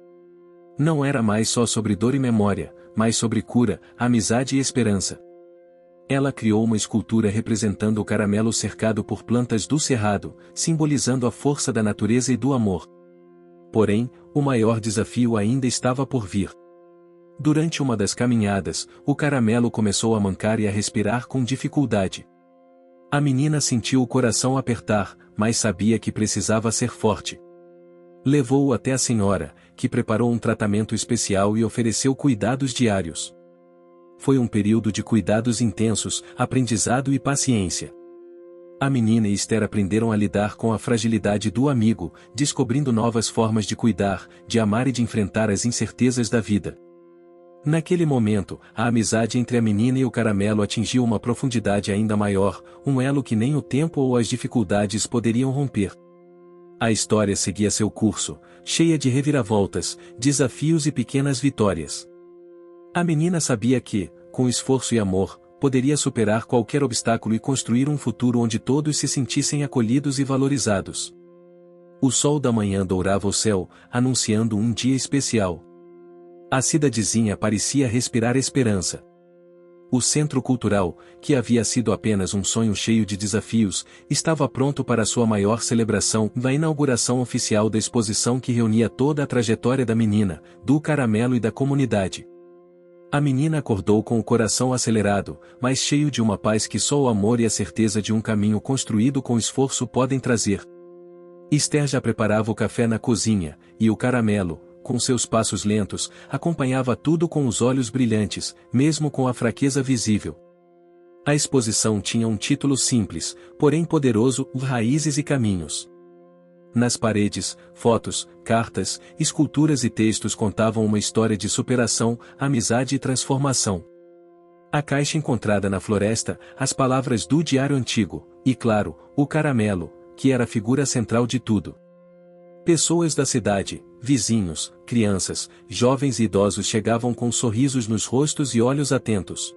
Não era mais só sobre dor e memória, mas sobre cura, amizade e esperança. Ela criou uma escultura representando o caramelo cercado por plantas do cerrado, simbolizando a força da natureza e do amor. Porém, o maior desafio ainda estava por vir. Durante uma das caminhadas, o caramelo começou a mancar e a respirar com dificuldade. A menina sentiu o coração apertar, mas sabia que precisava ser forte. Levou-o até a senhora, que preparou um tratamento especial e ofereceu cuidados diários. Foi um período de cuidados intensos, aprendizado e paciência. A menina e Esther aprenderam a lidar com a fragilidade do amigo, descobrindo novas formas de cuidar, de amar e de enfrentar as incertezas da vida. Naquele momento, a amizade entre a menina e o caramelo atingiu uma profundidade ainda maior, um elo que nem o tempo ou as dificuldades poderiam romper. A história seguia seu curso, cheia de reviravoltas, desafios e pequenas vitórias. A menina sabia que, com esforço e amor, poderia superar qualquer obstáculo e construir um futuro onde todos se sentissem acolhidos e valorizados. O sol da manhã dourava o céu, anunciando um dia especial. A cidadezinha parecia respirar esperança. O centro cultural, que havia sido apenas um sonho cheio de desafios, estava pronto para sua maior celebração, a inauguração oficial da exposição que reunia toda a trajetória da menina, do caramelo e da comunidade. A menina acordou com o coração acelerado, mas cheio de uma paz que só o amor e a certeza de um caminho construído com esforço podem trazer. Esther já preparava o café na cozinha, e o caramelo, com seus passos lentos, acompanhava tudo com os olhos brilhantes, mesmo com a fraqueza visível. A exposição tinha um título simples, porém poderoso: Raízes e Caminhos. Nas paredes, fotos, cartas, esculturas e textos contavam uma história de superação, amizade e transformação. A caixa encontrada na floresta, as palavras do diário antigo, e claro, o caramelo, que era a figura central de tudo. Pessoas da cidade, vizinhos, crianças, jovens e idosos chegavam com sorrisos nos rostos e olhos atentos.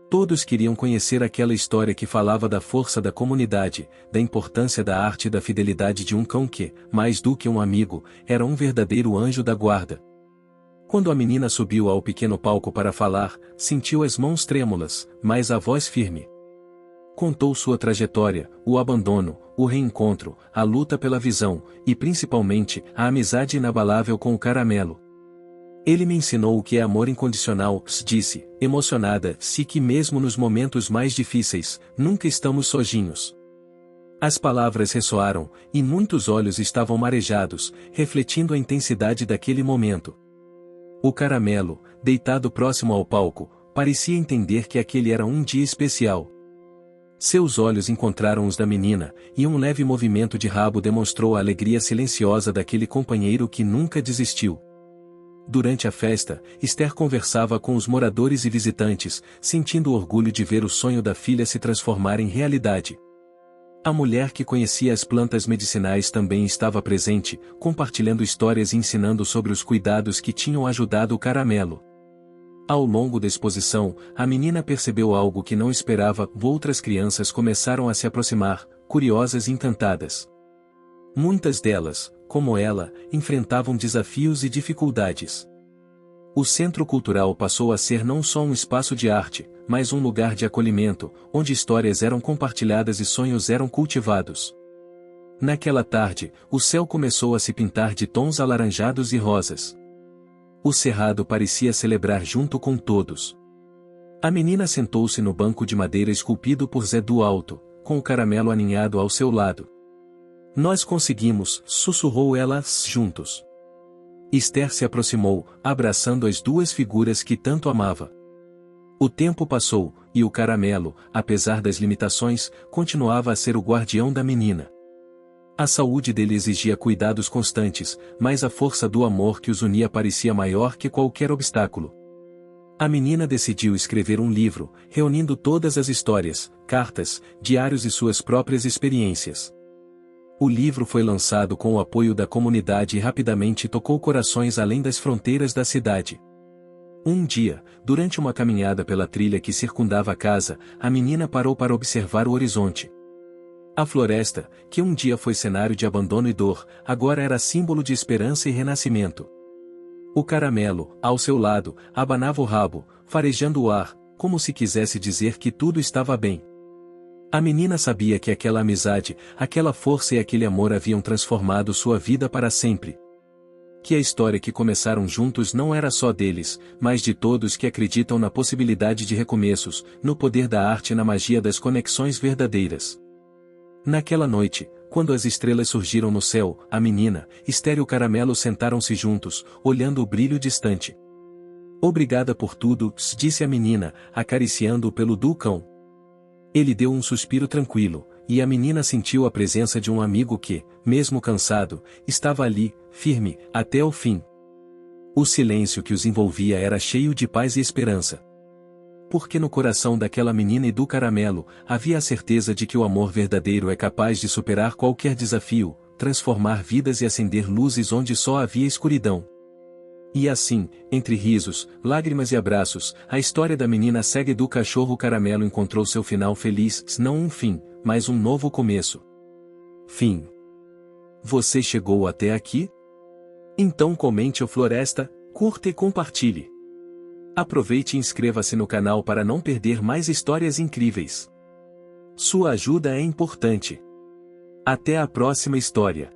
Todos queriam conhecer aquela história que falava da força da comunidade, da importância da arte e da fidelidade de um cão que, mais do que um amigo, era um verdadeiro anjo da guarda. Quando a menina subiu ao pequeno palco para falar, sentiu as mãos trêmulas, mas a voz firme. Contou sua trajetória, o abandono, o reencontro, a luta pela visão, e principalmente, a amizade inabalável com o caramelo. Ele me ensinou o que é amor incondicional, disse, emocionada, se que mesmo nos momentos mais difíceis, nunca estamos sozinhos. As palavras ressoaram, e muitos olhos estavam marejados, refletindo a intensidade daquele momento. O caramelo, deitado próximo ao palco, parecia entender que aquele era um dia especial. Seus olhos encontraram os da menina, e um leve movimento de rabo demonstrou a alegria silenciosa daquele companheiro que nunca desistiu. Durante a festa, Esther conversava com os moradores e visitantes, sentindo o orgulho de ver o sonho da filha se transformar em realidade. A mulher que conhecia as plantas medicinais também estava presente, compartilhando histórias e ensinando sobre os cuidados que tinham ajudado o caramelo. Ao longo da exposição, a menina percebeu algo que não esperava: outras crianças começaram a se aproximar, curiosas e encantadas. Muitas delas, como ela, enfrentavam desafios e dificuldades. O centro cultural passou a ser não só um espaço de arte, mas um lugar de acolhimento, onde histórias eram compartilhadas e sonhos eram cultivados. Naquela tarde, o céu começou a se pintar de tons alaranjados e rosas. O cerrado parecia celebrar junto com todos. A menina sentou-se no banco de madeira esculpido por Zé do Alto, com o caramelo aninhado ao seu lado. Nós conseguimos, sussurrou ela, juntos. Esther se aproximou, abraçando as duas figuras que tanto amava. O tempo passou, e o caramelo, apesar das limitações, continuava a ser o guardião da menina. A saúde dele exigia cuidados constantes, mas a força do amor que os unia parecia maior que qualquer obstáculo. A menina decidiu escrever um livro, reunindo todas as histórias, cartas, diários e suas próprias experiências. O livro foi lançado com o apoio da comunidade e rapidamente tocou corações além das fronteiras da cidade. Um dia, durante uma caminhada pela trilha que circundava a casa, a menina parou para observar o horizonte. A floresta, que um dia foi cenário de abandono e dor, agora era símbolo de esperança e renascimento. O caramelo, ao seu lado, abanava o rabo, farejando o ar, como se quisesse dizer que tudo estava bem. A menina sabia que aquela amizade, aquela força e aquele amor haviam transformado sua vida para sempre. Que a história que começaram juntos não era só deles, mas de todos que acreditam na possibilidade de recomeços, no poder da arte e na magia das conexões verdadeiras. Naquela noite, quando as estrelas surgiram no céu, a menina, Esther e o Caramelo sentaram-se juntos, olhando o brilho distante. Obrigada por tudo, disse a menina, acariciando-o pelo dulcão. Ele deu um suspiro tranquilo, e a menina sentiu a presença de um amigo que, mesmo cansado, estava ali, firme, até o fim. O silêncio que os envolvia era cheio de paz e esperança. Porque no coração daquela menina e do Caramelo, havia a certeza de que o amor verdadeiro é capaz de superar qualquer desafio, transformar vidas e acender luzes onde só havia escuridão. E assim, entre risos, lágrimas e abraços, a história da menina cega e do cachorro Caramelo encontrou seu final feliz, não um fim, mas um novo começo. Fim. Você chegou até aqui? Então comente o Floresta, curta e compartilhe. Aproveite e inscreva-se no canal para não perder mais histórias incríveis. Sua ajuda é importante. Até a próxima história.